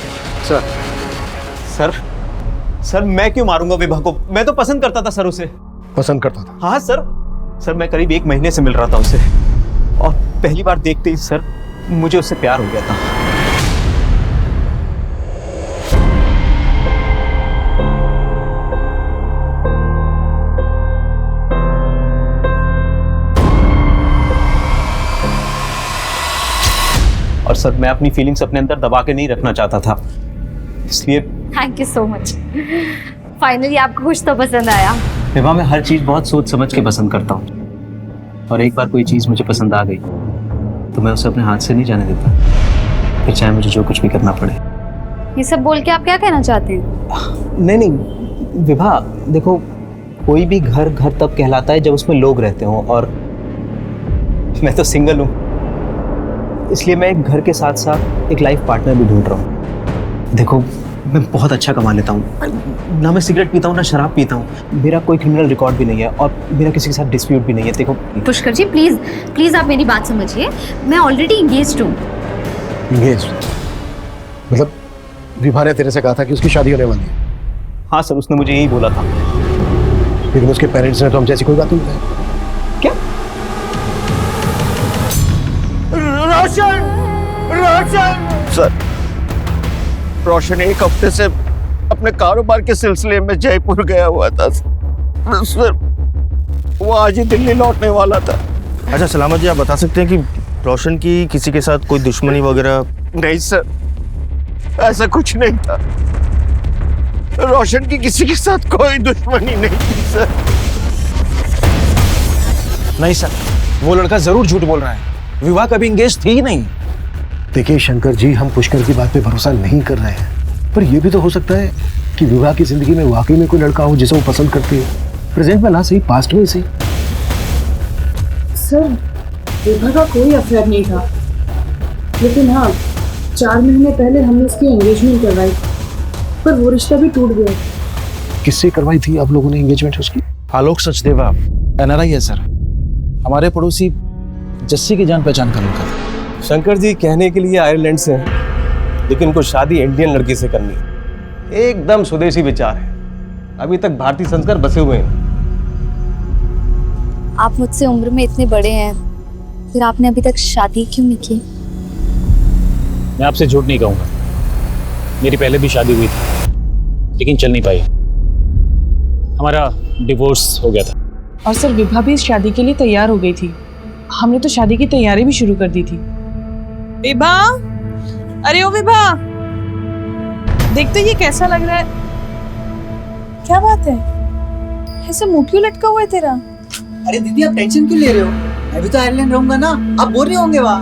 [SPEAKER 7] सर सर मैं क्यों मारूंगा विवाह को? मैं तो पसंद करता था सर उसे।
[SPEAKER 9] पसंद करता था?
[SPEAKER 7] हाँ सर मैं करीब 1 महीने से मिल रहा था उसे, और पहली बार देखते ही सर मुझे उससे प्यार हो गया था। और सर मैं अपनी फीलिंग्स अपने अंदर दबा के नहीं रखना चाहता था, इसलिए
[SPEAKER 17] thank you so much. Finally आपको कुछ तो पसंद आया।
[SPEAKER 7] विवाह में हर चीज बहुत सोच समझ के पसंद करता हूँ, और एक बार कोई चीज मुझे पसंद आ गई तो मैं उसे अपने हाथ से नहीं जाने देता, फिर चाहे मुझे जो कुछ भी करना पड़े।
[SPEAKER 17] ये सब बोल के आप क्या कहना चाहते हैं?
[SPEAKER 7] नहीं विवाह, देखो कोई भी घर घर तब कहलाता है जब उसमें लोग रहते हों, और मैं तो सिंगल हूँ, इसलिए मैं एक घर के साथ साथ एक लाइफ पार्टनर भी ढूंढ रहा हूँ। देखो मैं बहुत अच्छा कमा लेता हूँ, ना मैं सिगरेट पीता हूँ ना शराब पीता हूँ, मेरा कोई क्रिमिनल रिकॉर्ड भी नहीं है, और मेरा किसी के साथ डिस्प्यूट भी नहीं है। देखो
[SPEAKER 17] पुष्कर जी प्लीज प्लीज आप मेरी बात समझिए, मैं ऑलरेडी इंगेज्ड हूँ।
[SPEAKER 9] इंगेज्ड? मतलब विभा ने तेरे से कहा था कि उसकी शादी होने वाली है?
[SPEAKER 7] हाँ सर, उसने मुझे यही बोला था।
[SPEAKER 9] लेकिन उसके पेरेंट्स ने तो हम जैसी कोई बात नहीं बताई।
[SPEAKER 7] क्या?
[SPEAKER 21] रोशन, रोशन। सर, रोशन एक हफ्ते से अपने कारोबार के सिलसिले में जयपुर गया हुआ था सर। वो आज ही दिल्ली लौटने वाला था।
[SPEAKER 18] अच्छा सलामत जी, आप बता सकते हैं कि रोशन की किसी के साथ कोई दुश्मनी वगैरह?
[SPEAKER 21] नहीं सर, ऐसा कुछ नहीं था। रोशन की किसी के साथ कोई दुश्मनी नहीं थी सर।
[SPEAKER 20] नहीं सर, वो लड़का जरूर झूठ बोल रहा है। विवाह कभी इंगेज थी ही नहीं।
[SPEAKER 9] देखिए शंकर जी, हम पुष्कर की बात पे भरोसा नहीं कर रहे हैं, पर यह भी तो हो सकता है कि विवाह की जिंदगी में वाकई में कोई लड़का हो जिसे वो पसंद करती है। प्रेजेंट में ना सही, पास्ट में सही।
[SPEAKER 22] सर, विवाह का कोई अफेयर नहीं था, लेकिन हाँ 4 महीने पहले हमने उसकी एंगेजमेंट करवाई, पर वो रिश्ता भी टूट गया।
[SPEAKER 9] किससे करवाई थी आप लोगों ने एंगेजमेंट उसकी?
[SPEAKER 20] आलोक सचदेवा NRI है सर, हमारे पड़ोसी जस्सी की जान पहचान का लड़का।
[SPEAKER 23] शंकर जी कहने के लिए आयरलैंड से हैं, लेकिन उनको शादी इंडियन लड़की से करनी है। एकदम स्वदेशी विचार है, अभी तक भारतीय संस्कार बसे हुए हैं।
[SPEAKER 17] आप मुझसे उम्र में इतने बड़े हैं, फिर आपने अभी तक शादी क्यों नहीं की?
[SPEAKER 13] मैं आपसे झूठ नहीं कहूँगा, मेरी पहले भी शादी हुई थी, लेकिन चल नहीं पाई। हमारा डिवोर्स हो गया था।
[SPEAKER 10] और सर, विभा भी इस शादी के लिए तैयार हो गई थी। हमने तो शादी की तैयारी भी शुरू कर दी थी। विभा, अरे ओ विभा, देख तो ये कैसा लग रहा है। क्या बात है, ऐसे मुंह क्यों लटका हुआ है तेरा?
[SPEAKER 18] अरे दीदी, आप टेंशन क्यों ले रहे हो? मैं भी तो आयरलैंड रहूंगा ना, आप बोर नहीं होंगे वहाँ?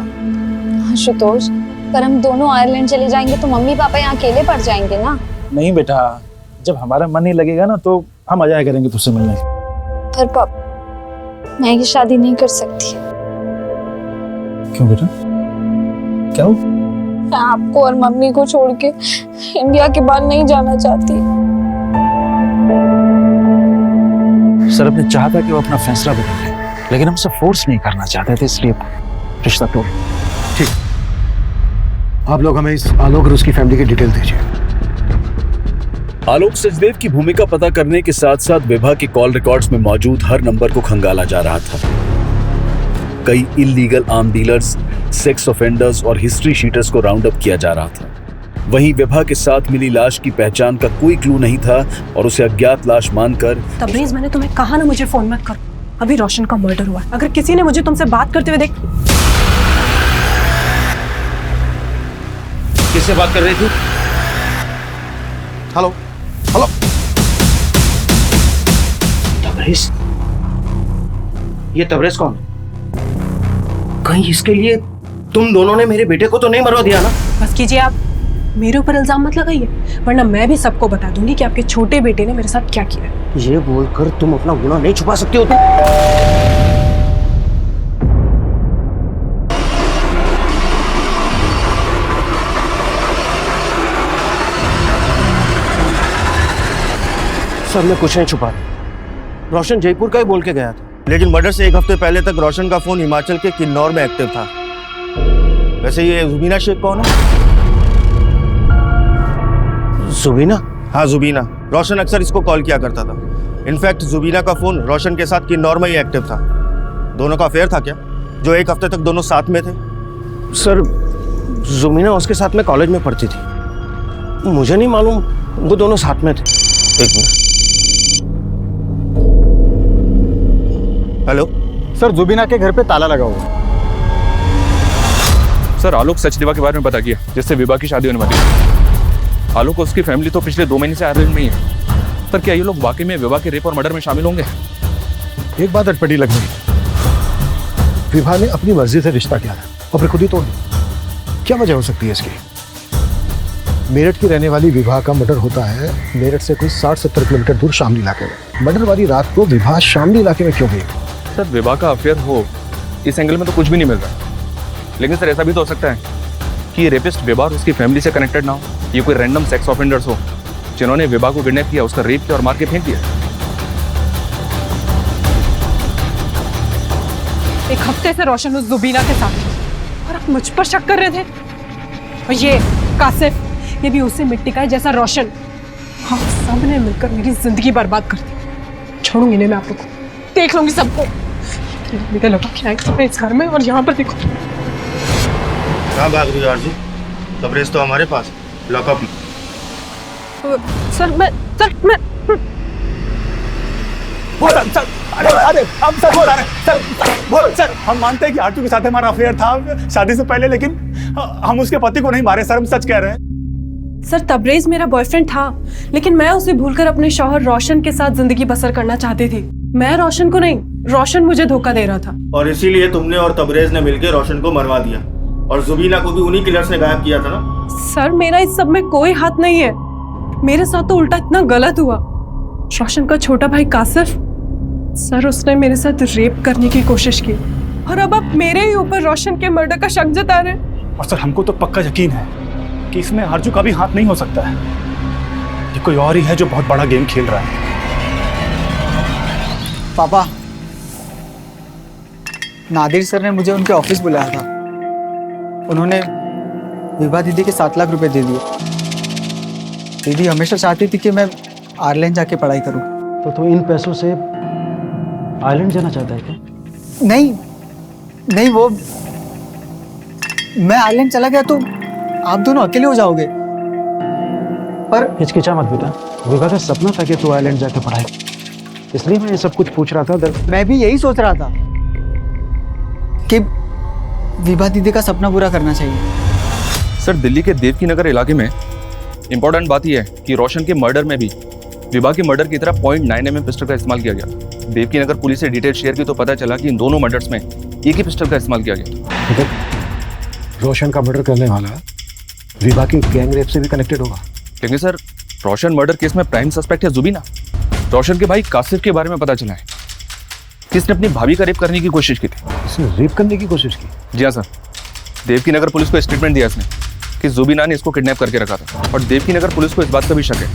[SPEAKER 17] आशुतोष, पर हम दोनों आयरलैंड चले जाएंगे तो मम्मी पापा यहाँ अकेले पड़ जाएंगे ना।
[SPEAKER 20] नहीं बेटा, जब हमारा मन नहीं लगेगा ना तो हम आ जाया करेंगे तुझसे मिलने।
[SPEAKER 17] पर पापा, मैं ये शादी नहीं कर सकती।
[SPEAKER 20] क्यों बेटा, क्या हो?
[SPEAKER 11] मैं आपको और मम्मी को छोड़ के इंडिया के बाहर नहीं जाना चाहती।
[SPEAKER 20] सर, अपने चाहता कि वो अपना फैसला बदल ले, लेकिन हम सब फोर्स नहीं करना चाहते थे, इसलिए रिश्ता तोड़।
[SPEAKER 9] ठीक, आप लोग हमें इस आलोक और उसकी फैमिली की डिटेल दीजिए।
[SPEAKER 14] आलोक सचदेव की भूमिका पता करने के साथ साथ विभा के कॉल रिकॉर्ड्स में मौजूद हर नंबर को खंगाला जा रहा था। कई illegal arm dealers, sex offenders और हिस्ट्री शीटर्स को राउंड अप किया जा रहा था। वहीं विभा के साथ मिली लाश की पहचान का कोई क्लू नहीं था और उसे अज्ञात लाश मानकर।
[SPEAKER 12] तबरेज, मैंने तुम्हें कहा ना मुझे फोन मत करो, अभी रोशन का मर्डर हुआ। अगर किसी ने मुझे तुमसे बात करते हुए देख।
[SPEAKER 5] किससे बात कर रही थी?
[SPEAKER 9] Hello hello. तबरेज,
[SPEAKER 18] ये तबरेज कौन? कहीं इसके लिए तुम दोनों ने मेरे बेटे को तो नहीं मरवा दिया ना?
[SPEAKER 12] बस कीजिए, आप मेरे ऊपर इल्जाम मत लगाइए, वरना मैं भी सबको बता दूंगी कि आपके छोटे बेटे ने मेरे साथ क्या किया।
[SPEAKER 18] ये बोलकर तुम अपना गुनाह नहीं छुपा सकती हो। सर, मैं कुछ नहीं छुपा रहा। रोशन जयपुर का ही बोल के गया था, लेकिन मर्डर से 1 हफ्ते पहले तक रोशन का फोन हिमाचल के किन्नौर में एक्टिव था। वैसे ये जुबीना शेख कौन है? जुबीना? हाँ, जुबीना। रोशन अक्सर इसको कॉल किया करता था। इनफैक्ट जुबीना का फोन रोशन के साथ किन्नौर में ही एक्टिव था। दोनों का अफेयर था क्या, जो 1 हफ्ते तक दोनों साथ में थे? सर, जुबीना उसके साथ में कॉलेज में पढ़ती थी, मुझे नहीं मालूम वो दोनों साथ में थे। एक मिनट। हेलो
[SPEAKER 20] सर, जुबीना के घर पे ताला लगा हुआ।
[SPEAKER 13] सर, आलोक सचदेवा के बारे में पता किया, जिससे विभा की शादी होने वाली है। आलोक और उसकी फैमिली तो पिछले 2 महीने से आयरलैंड में ही है। पर क्या ये लोग वाकई में विभा के रेप और मर्डर में शामिल होंगे?
[SPEAKER 9] एक बात अटपटी लग रही। विभा ने अपनी मर्जी से रिश्ता किया था और फिर खुद ही तोड़ दिया। क्या वजह हो सकती है इसकी? मेरठ की रहने वाली विभा का मर्डर होता है मेरठ से कोई 60-70 किलोमीटर दूर शामली इलाके में। मर्डर वाली रात को विभा शामली इलाके में क्यों गई?
[SPEAKER 13] सर, विभा का अफेयर हो, इस एंगल में तो कुछ भी नहीं मिल रहा। लेकिन सर, ऐसा भी तो हो सकता है कि ये रेपिस्ट विभा और उसकी फैमिली से कनेक्टेड ना हो। ये कोई रैंडम सेक्स ऑफेंडर्स हो जिन्होंने विभा को किडनैप किया, उसका रेप किया और मार के फेंक दिया।
[SPEAKER 12] 1 हफ्ते से रोशन उस जुबीना के साथ और आप मुझ पर शक कर रहे थे। और ये कासिफ, ये भी उसे मिट्टी का है जैसा रोशन। हाँ, सबने मिलकर मेरी जिंदगी बर्बाद कर दी। छोड़ूंगी नहीं मैं आप लोग को, देख लूंगी सबको। मेरे लोग क्या है इस घर में, और यहाँ पर देखो।
[SPEAKER 1] कहाँ भाग रही हो आरजू? कवरेज तो हमारे पास, लॉकअप में।
[SPEAKER 12] सर मैं
[SPEAKER 4] सर हम मानते हैं कि आरजू के साथ हमारा अफेयर था शादी से पहले, लेकिन हम उसके पति को नहीं मारे सर, हम सच कह रहे हैं।
[SPEAKER 12] सर तबरेज मेरा बॉयफ्रेंड था, लेकिन मैं उसे भूलकर अपने शौहर रोशन के साथ जिंदगी बसर करना चाहती थी। मैं रोशन को नहीं, रोशन मुझे धोखा दे रहा था।
[SPEAKER 1] और इसीलिए तुमने और तबरेज ने मिलकर रोशन को मरवा दिया, और जुबीना को भी उन्हीं किलर्स ने गायब किया था ना?
[SPEAKER 12] सर मेरा इस सब में कोई हाथ नहीं है, मेरे साथ तो उल्टा इतना गलत हुआ। रोशन का छोटा भाई कासिफ, सर उसने मेरे साथ रेप करने की कोशिश की, और अब आप मेरे ही ऊपर रोशन के मर्डर का शक जता रहे हैं।
[SPEAKER 4] और सर हमको तो पक्का यकीन है कि इसमें आरजू का भी हाथ नहीं हो सकता है, ये कोई और ही है जो बहुत बड़ा गेम खेल रहा है।
[SPEAKER 18] पापा, नादिर सर ने मुझे उनके ऑफिस बुलाया था। उन्होंने विभा दीदी के 7 लाख रुपए दे दिए। दीदी हमेशा चाहती थी कि मैं आयरलैंड जाके पढ़ाई करूं।
[SPEAKER 20] तो तू इन पैसों से आयरलैंड जाना चाहता है क्या?
[SPEAKER 18] नहीं, वो मैं आयरलैंड चला गया तो आप दोनों अकेले हो जाओगे। पर
[SPEAKER 20] हिचकिचा मत बेटा, विभा का सपना था कि तू आयरलैंड जाके पढ़ाई, इसलिए मैं ये सब कुछ पूछ रहा था।
[SPEAKER 18] मैं भी यही सोच रहा था कि विभा दीदी का सपना पूरा करना चाहिए।
[SPEAKER 6] सर दिल्ली के देवकी नगर इलाके में इंपॉर्टेंट बात यह है कि रोशन के मर्डर में भी विभा के मर्डर की तरह .9 mm पिस्टल का इस्तेमाल किया गया। देवकी नगर पुलिस से डिटेल शेयर की तो पता चला कि इन दोनों मर्डर्स में एक ही पिस्टल का इस्तेमाल किया गया।
[SPEAKER 9] रोशन का मर्डर करने वाला विभा की गैंग रेप से भी कनेक्टेड होगा?
[SPEAKER 6] क्योंकि सर रोशन मर्डर केस में प्राइम सस्पेक्ट है जुबीना। रोशन के भाई कासिफ के बारे में पता चला है कि इसने अपनी भाभी का रेप करने की कोशिश की थी।
[SPEAKER 9] इसने रेप करने की कोशिश की?
[SPEAKER 6] जी हाँ सर, देवकी नगर पुलिस को स्टेटमेंट दिया इसने कि जुबीना ने इसको किडनैप करके रखा था, और देवकी नगर पुलिस को इस बात का भी शक है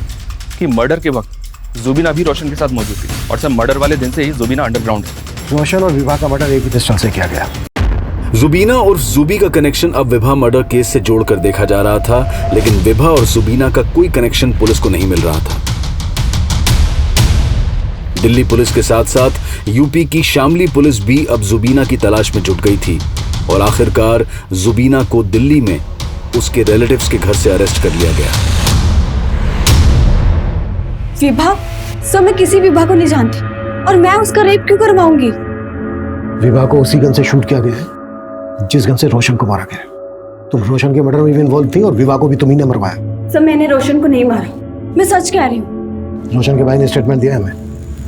[SPEAKER 6] कि मर्डर के वक्त जुबीना भी रोशन के साथ मौजूद थी, और सर मर्डर वाले दिन से ही जुबीना अंडरग्राउंड है।
[SPEAKER 9] रोशन और विभा का मर्डर एक ही पिस्टल से किया गया।
[SPEAKER 14] जुबीना और जुबी का कनेक्शन अब विभा मर्डर केस से जोड़कर देखा जा रहा था, लेकिन विभा और जुबीना का कोई कनेक्शन पुलिस को नहीं मिल रहा था। दिल्ली पुलिस के साथ साथ यूपी की शामली पुलिस भी अब जुबीना की तलाश में जुट गई थी, और आखिरकार जुबीना को दिल्ली में उसके रिलेटिव्स के घर से अरेस्ट कर लिया गया।
[SPEAKER 8] विभा? सर मैं किसी विभा को नहीं जानती, और मैं उसका रेप क्यों करवाऊंगी?
[SPEAKER 9] विभा को उसी गन से शूट किया गया है जिस गन से रोशन को मारा गया। तुम रोशन के मर्डर में भी इन्वॉल्व थी, और विभा को भी तुम ही ने मरवाया।
[SPEAKER 8] सर मैंने रोशन को नहीं मारा, मैं सच कह रही हूँ।
[SPEAKER 9] रोशन के भाई ने स्टेटमेंट दिया है हमें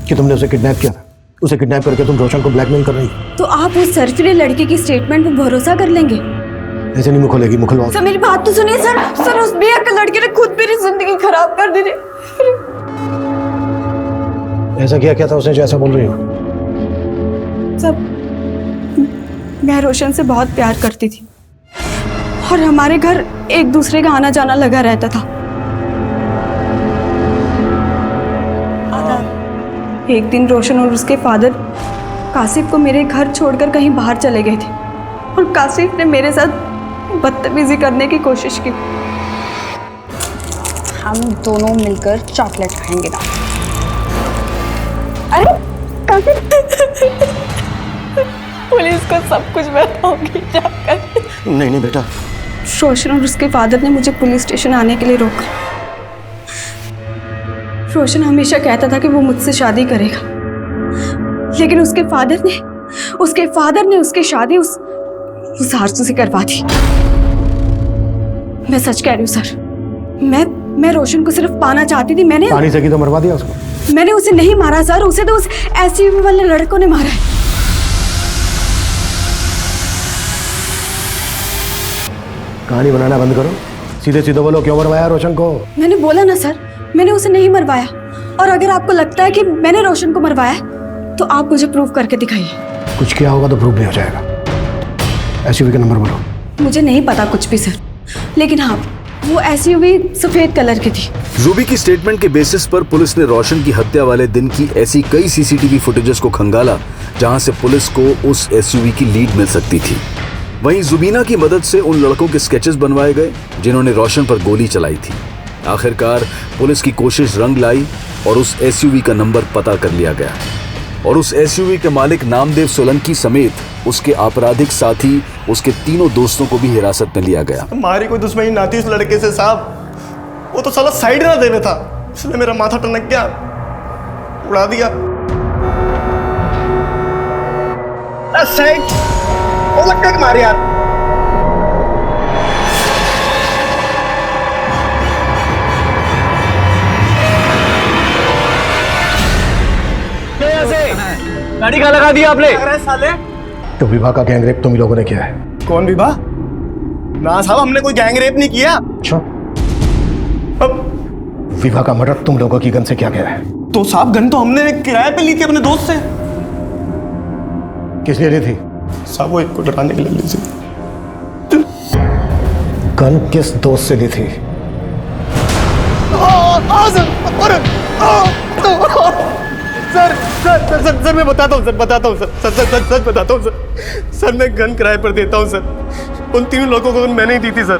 [SPEAKER 9] कि तुमने उसे किडनैप किया था। उसे किडनैप करके तुम रोशन को ब्लैकमेल कर रही हो।
[SPEAKER 8] तो आप उस सरफिले लड़के की स्टेटमेंट पे भरोसा कर लेंगे?
[SPEAKER 9] ऐसे नहीं मुखलेगी, मुखलवाओ।
[SPEAKER 8] सर मेरी बात तो सुनिए सर। सर उस बेअक्ल लड़के ने खुद मेरी जिंदगी खराब कर दी।
[SPEAKER 9] ऐसा क्या था उसने जो ऐसा बोल रही हो?
[SPEAKER 8] सब मैं रोशन से बहुत प्यार करती थी, और हमारे घर एक दूसरे का आना जाना लगा रहता था। एक दिन रोशन और उसके फादर कासिफ को मेरे घर छोड़कर कहीं बाहर चले गए थे, और कासिफ ने मेरे साथ बदतमीजी करने की कोशिश की।
[SPEAKER 17] हम दोनों मिलकर चॉकलेट खाएंगे ना।
[SPEAKER 8] अरे कासिफ पुलिस को सब कुछ बताऊंगी जाकर।
[SPEAKER 9] नहीं बेटा।
[SPEAKER 8] रोशन और उसके फादर ने मुझे पुलिस स्टेशन आने के लिए रोका। रोशन हमेशा कहता था कि वो मुझसे शादी करेगा, लेकिन उसके फादर ने उसकी शादी उस आरजू से करवा दी। मैं सच कह रही हूँ सर, मैं रोशन को सिर्फ पाना चाहती थी। मैंने
[SPEAKER 9] पानी से की तो मरवा दिया उसको।
[SPEAKER 8] मैंने उसे नहीं मारा सर, उसे तो उस एसयूवी वाले लड़कों ने मारा है।
[SPEAKER 9] कहानी बनाना बंद करो, सीधे सीधे बोलो क्यों मरवाया रोशन को?
[SPEAKER 8] मैंने बोला ना सर, मैंने उसे नहीं मरवाया, और अगर आपको लगता है कि मैंने रोशन को मरवाया तो आप मुझे प्रूव करके दिखाइए।
[SPEAKER 9] कुछ किया होगा तो प्रूव नहीं हो जाएगा। एसयूवी का नंबर बोलो।
[SPEAKER 8] मुझे नहीं पता कुछ भी सर, लेकिन हाँ वो एसयूवी सफेद कलर की थी।
[SPEAKER 14] रूबी की स्टेटमेंट के बेसिस पर पुलिस ने रोशन की हत्या वाले दिन की ऐसी कई सीसीटीवी फुटेजेस को खंगाला जहां से पुलिस को उस एसयूवी की लीड मिल सकती थी। वहीं जुबीना की मदद से उन लड़कों के स्केचेस बनवाए गए जिन्होंने रोशन पर गोली चलाई थी। आखिरकार पुलिस की कोशिश रंग लाई और उस एसयूवी का नंबर पता कर लिया गया। और उस एसयूवी के मालिक नामदेव सोलंकी समेत उसके आपराधिक साथी उसके तीनों दोस्तों को भी हिरासत में लिया गया।
[SPEAKER 2] हमारी कोई दुश्मनी ना थी उस लड़के से साहब, वो तो साला साइड ना देवे था, इसलिए मेरा माथा टनक गया, उड़ा दिया। साइड वो लगता है मारे यार। गाड़ी का लगा दिया आपने साले।
[SPEAKER 9] तो विवाह का गैंग रेप तुम लोगों ने किया है?
[SPEAKER 2] कौन विवाह? ना साहब, हमने कोई गैंग रेप नहीं किया।
[SPEAKER 9] अच्छा, विवाह का मर्डर तुम लोगों की गन से किया गया है?
[SPEAKER 2] तो साहब गन तो हमने किराए पे ली थी अपने दोस्त से।
[SPEAKER 9] किस लिए ली थी?
[SPEAKER 2] साहब वो एक को डराने के लिए ली थी।
[SPEAKER 9] गन किस दोस्त से ली थी?
[SPEAKER 2] Sir sir sir sir sir मैं बताता हूँ सर, बताता हूँ sir, sir sir sir sir बताता हूँ सर। सर मैं गन किराए पर देता हूँ सर। उन तीनों लोगों को मैंने ही दी थी सर।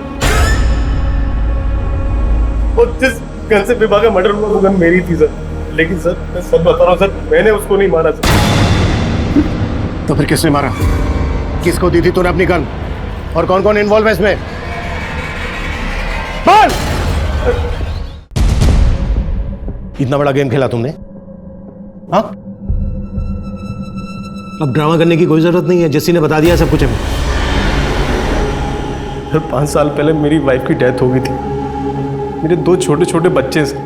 [SPEAKER 2] और जिस गन से विवाह का मर्डर हुआ वो गन मेरी थी सर। लेकिन सर मैं सच बता रहा हूँ सर, मैंने उसको नहीं मारा सर।
[SPEAKER 9] तो फिर किसने मारा? किसको दी थी तूने अपनी गन? और कौन कौन इन्वॉल्व है इसमें? बोल! इतना बड़ा गेम खेला तुमने, हाँ? अब ड्रामा करने की कोई जरूरत नहीं है, जस्सी ने बता दिया सब कुछ हमें।
[SPEAKER 2] सर 5 साल पहले मेरी वाइफ की डेथ हो गई थी। मेरे 2 छोटे छोटे बच्चे से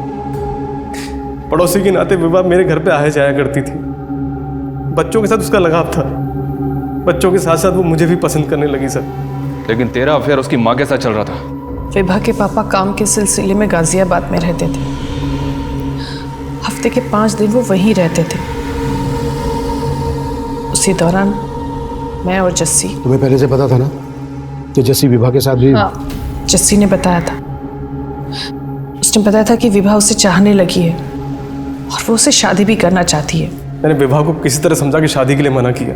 [SPEAKER 2] पड़ोसी के नाते विवाह मेरे घर पे आया जाया करती थी। बच्चों के साथ उसका लगाव था, बच्चों के साथ साथ वो मुझे भी पसंद करने लगी सर।
[SPEAKER 6] लेकिन तेरा अफेयर उसकी माँ के साथ चल रहा था।
[SPEAKER 10] विभा के पापा काम के सिलसिले में गाजियाबाद में रहते थे। हफ्ते के 5 दिन वो वहीं रहते थे। उसी दौरान मैं और जस्सी।
[SPEAKER 9] तुम्हें पहले से पता था ना कि जस्सी विभा के साथ भी?
[SPEAKER 10] हाँ, जस्सी ने बताया था। उसने बताया था कि विभा उसे चाहने लगी है और वो उसे शादी भी करना चाहती है।
[SPEAKER 2] मैंने विवाह को किसी तरह समझा कि शादी के लिए मना किया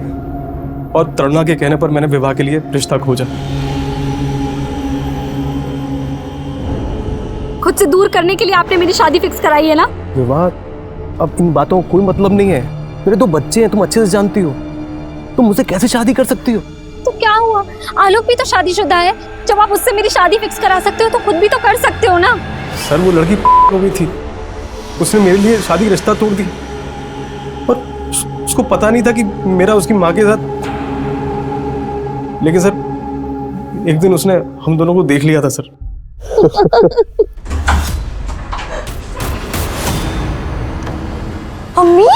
[SPEAKER 2] और तरुणा के कहने पर मैंने विवाह के लिए रिश्ता खोजा।
[SPEAKER 17] खुद से दूर करने के लिए आपने मेरी शादी फिक्स कराई है ना?
[SPEAKER 23] विवाह, अब इन बातों का कोई मतलब नहीं है। मेरे 2 बच्चे हैं, तुम अच्छे से जानती हो। तुम मुझसे कैसे शादी कर सकती हो?
[SPEAKER 17] तो क्या हुआ, आलोक भी तो शादीशुदा है। जब आप उससे मेरी शादी फिक्स करा सकते हो तो खुद भी तो कर सकते हो ना।
[SPEAKER 2] सर वो लड़की हो गई थी, उसने मेरे लिए शादी का रिश्ता तोड़ दी और उसको पता नहीं था कि मेरा उसकी माँ के साथ। लेकिन सर एक दिन उसने हम दोनों को देख लिया था सर।
[SPEAKER 17] अम्मी?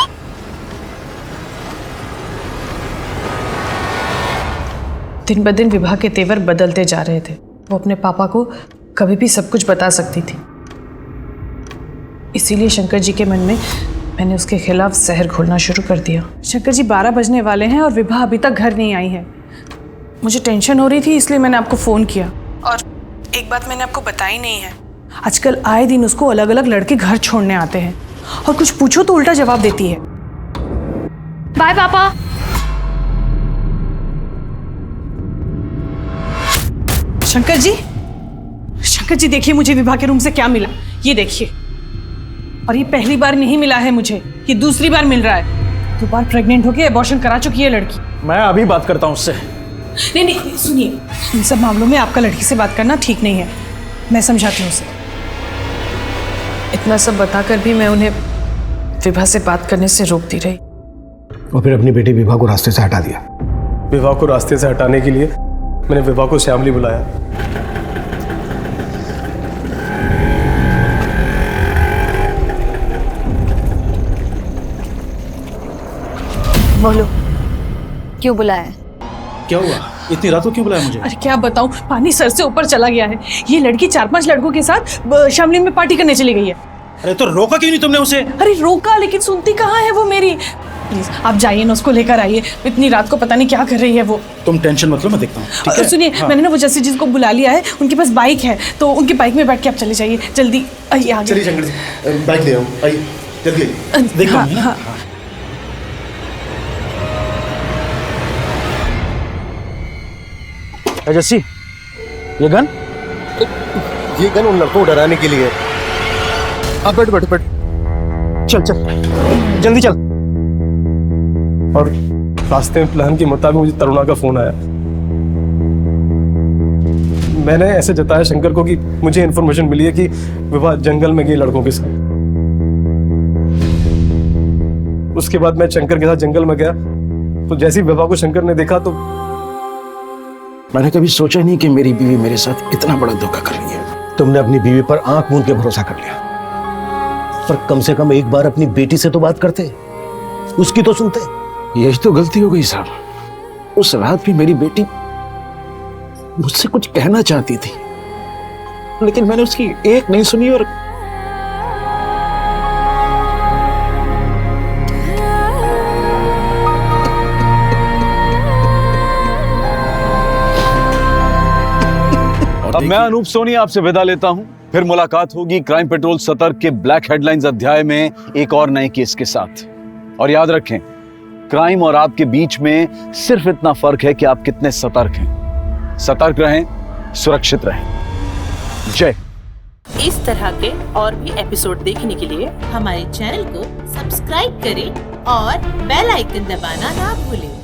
[SPEAKER 10] दिन ब दिन विभा के तेवर बदलते जा रहे थे। वो अपने पापा को कभी भी सब कुछ बता सकती थी। इसीलिए शंकर जी के मन में मैंने उसके खिलाफ जहर घोलना शुरू कर दिया। शंकर जी 12 बजने वाले हैं और विभा अभी तक घर नहीं आई है। मुझे टेंशन हो रही थी, इसलिए मैंने आपको फ़ोन किया। और एक बात मैंने आपको बताई नहीं है, आजकल आए दिन उसको अलग अलग लड़के घर छोड़ने आते हैं और कुछ पूछो तो उल्टा जवाब देती है।
[SPEAKER 17] बाय पापा।
[SPEAKER 10] शंकर जी, शंकर जी देखिए मुझे विभा के रूम से क्या मिला, ये देखिए। और ये पहली बार नहीं मिला है मुझे, ये दूसरी बार मिल रहा है। 2 बार प्रेग्नेंट होके अबॉर्शन करा चुकी है लड़की।
[SPEAKER 23] मैं अभी बात करता हूँ उससे।
[SPEAKER 10] नहीं नहीं सुनिए, इन सब मामलों में आपका लड़की से बात करना ठीक नहीं है। मैं समझाती हूँ उसे। इतना सब बताकर भी मैं उन्हें विभा से बात करने से रोकती रही।
[SPEAKER 9] और फिर अपनी बेटी विभा को रास्ते से हटा दिया।
[SPEAKER 2] विवाह को रास्ते से हटाने के लिए मैंने विवाह को श्यामली बुलाया।
[SPEAKER 17] बोलो, क्यों बुलाया?
[SPEAKER 20] क्या हुआ? इतनी रात को क्यों बुलाया मुझे?
[SPEAKER 10] अरे क्या बताऊं, पानी सर से ऊपर चला गया है। ये लड़की 4-5 लड़कों के साथ शामली में पार्टी करने चली गई है।
[SPEAKER 20] अरे तो रोका क्यों नहीं तुमने उसे?
[SPEAKER 10] अरे रोका, लेकिन सुनती कहाँ है वो मेरी। प्लीज आप जाइए ना, उसको लेकर आइए। इतनी रात को पता नहीं क्या कर रही है वो।
[SPEAKER 20] तुम टेंशन मत लो, मैं देखता हूँ, ठीक है?
[SPEAKER 10] सुनिए,
[SPEAKER 20] हाँ।
[SPEAKER 10] मैंने ना वो जस्सी जी को बुला लिया है, उनके पास बाइक है, तो उनकी बाइक में बैठ के आप चले जाइए। जल्दी आइए आगे।
[SPEAKER 9] चलिए शंकर जी, बाइक ले आओ, आइए जल्दी।
[SPEAKER 20] देखता
[SPEAKER 10] हाँ,
[SPEAKER 20] हूँ,
[SPEAKER 10] हाँ।
[SPEAKER 23] जस्सी, ये गन?
[SPEAKER 9] ये गन उन लड़कों को डराने के लिए।
[SPEAKER 23] अब बैठ बैठ बैठ, चल चल जल्दी चल। और रास्ते में प्लान के मुताबिक मुझे तरुणा का फोन आया। मैंने ऐसे जताया शंकर को कि मुझे इन्फॉर्मेशन मिली है कि विवाह जंगल में गई लड़कों के साथ। उसके बाद मैं शंकर के साथ जंगल में गया, तो जैसे ही विवाह को शंकर ने देखा तो
[SPEAKER 20] मैंने कभी सोचा नहीं कि मेरी बीवी मेरे साथ इतना बड़ा धोखा कर रही है।
[SPEAKER 9] तुमने अपनी बीवी पर आंख मूंद के भरोसा कर लिया, पर कम से कम एक बार अपनी बेटी से तो बात करते, उसकी तो सुनते।
[SPEAKER 20] यही तो गलती हो गई साहब। उस रात भी मेरी बेटी मुझसे कुछ कहना चाहती थी, लेकिन मैंने उसकी एक नहीं सुनी और
[SPEAKER 14] अब मैं अनूप सोनी आपसे विदा लेता हूं। फिर मुलाकात होगी क्राइम पेट्रोल सतर्क के ब्लैक हेडलाइंस अध्याय में एक और नए केस के साथ। और याद रखें, क्राइम और आपके बीच में सिर्फ इतना फर्क है कि आप कितने सतर्क हैं। सतर्क रहें, सुरक्षित रहें। जय।
[SPEAKER 3] इस तरह के और भी एपिसोड देखने के लिए हमारे चैनल को सब्सक्राइब करें और बेल आइकन दबाना ना भूलें।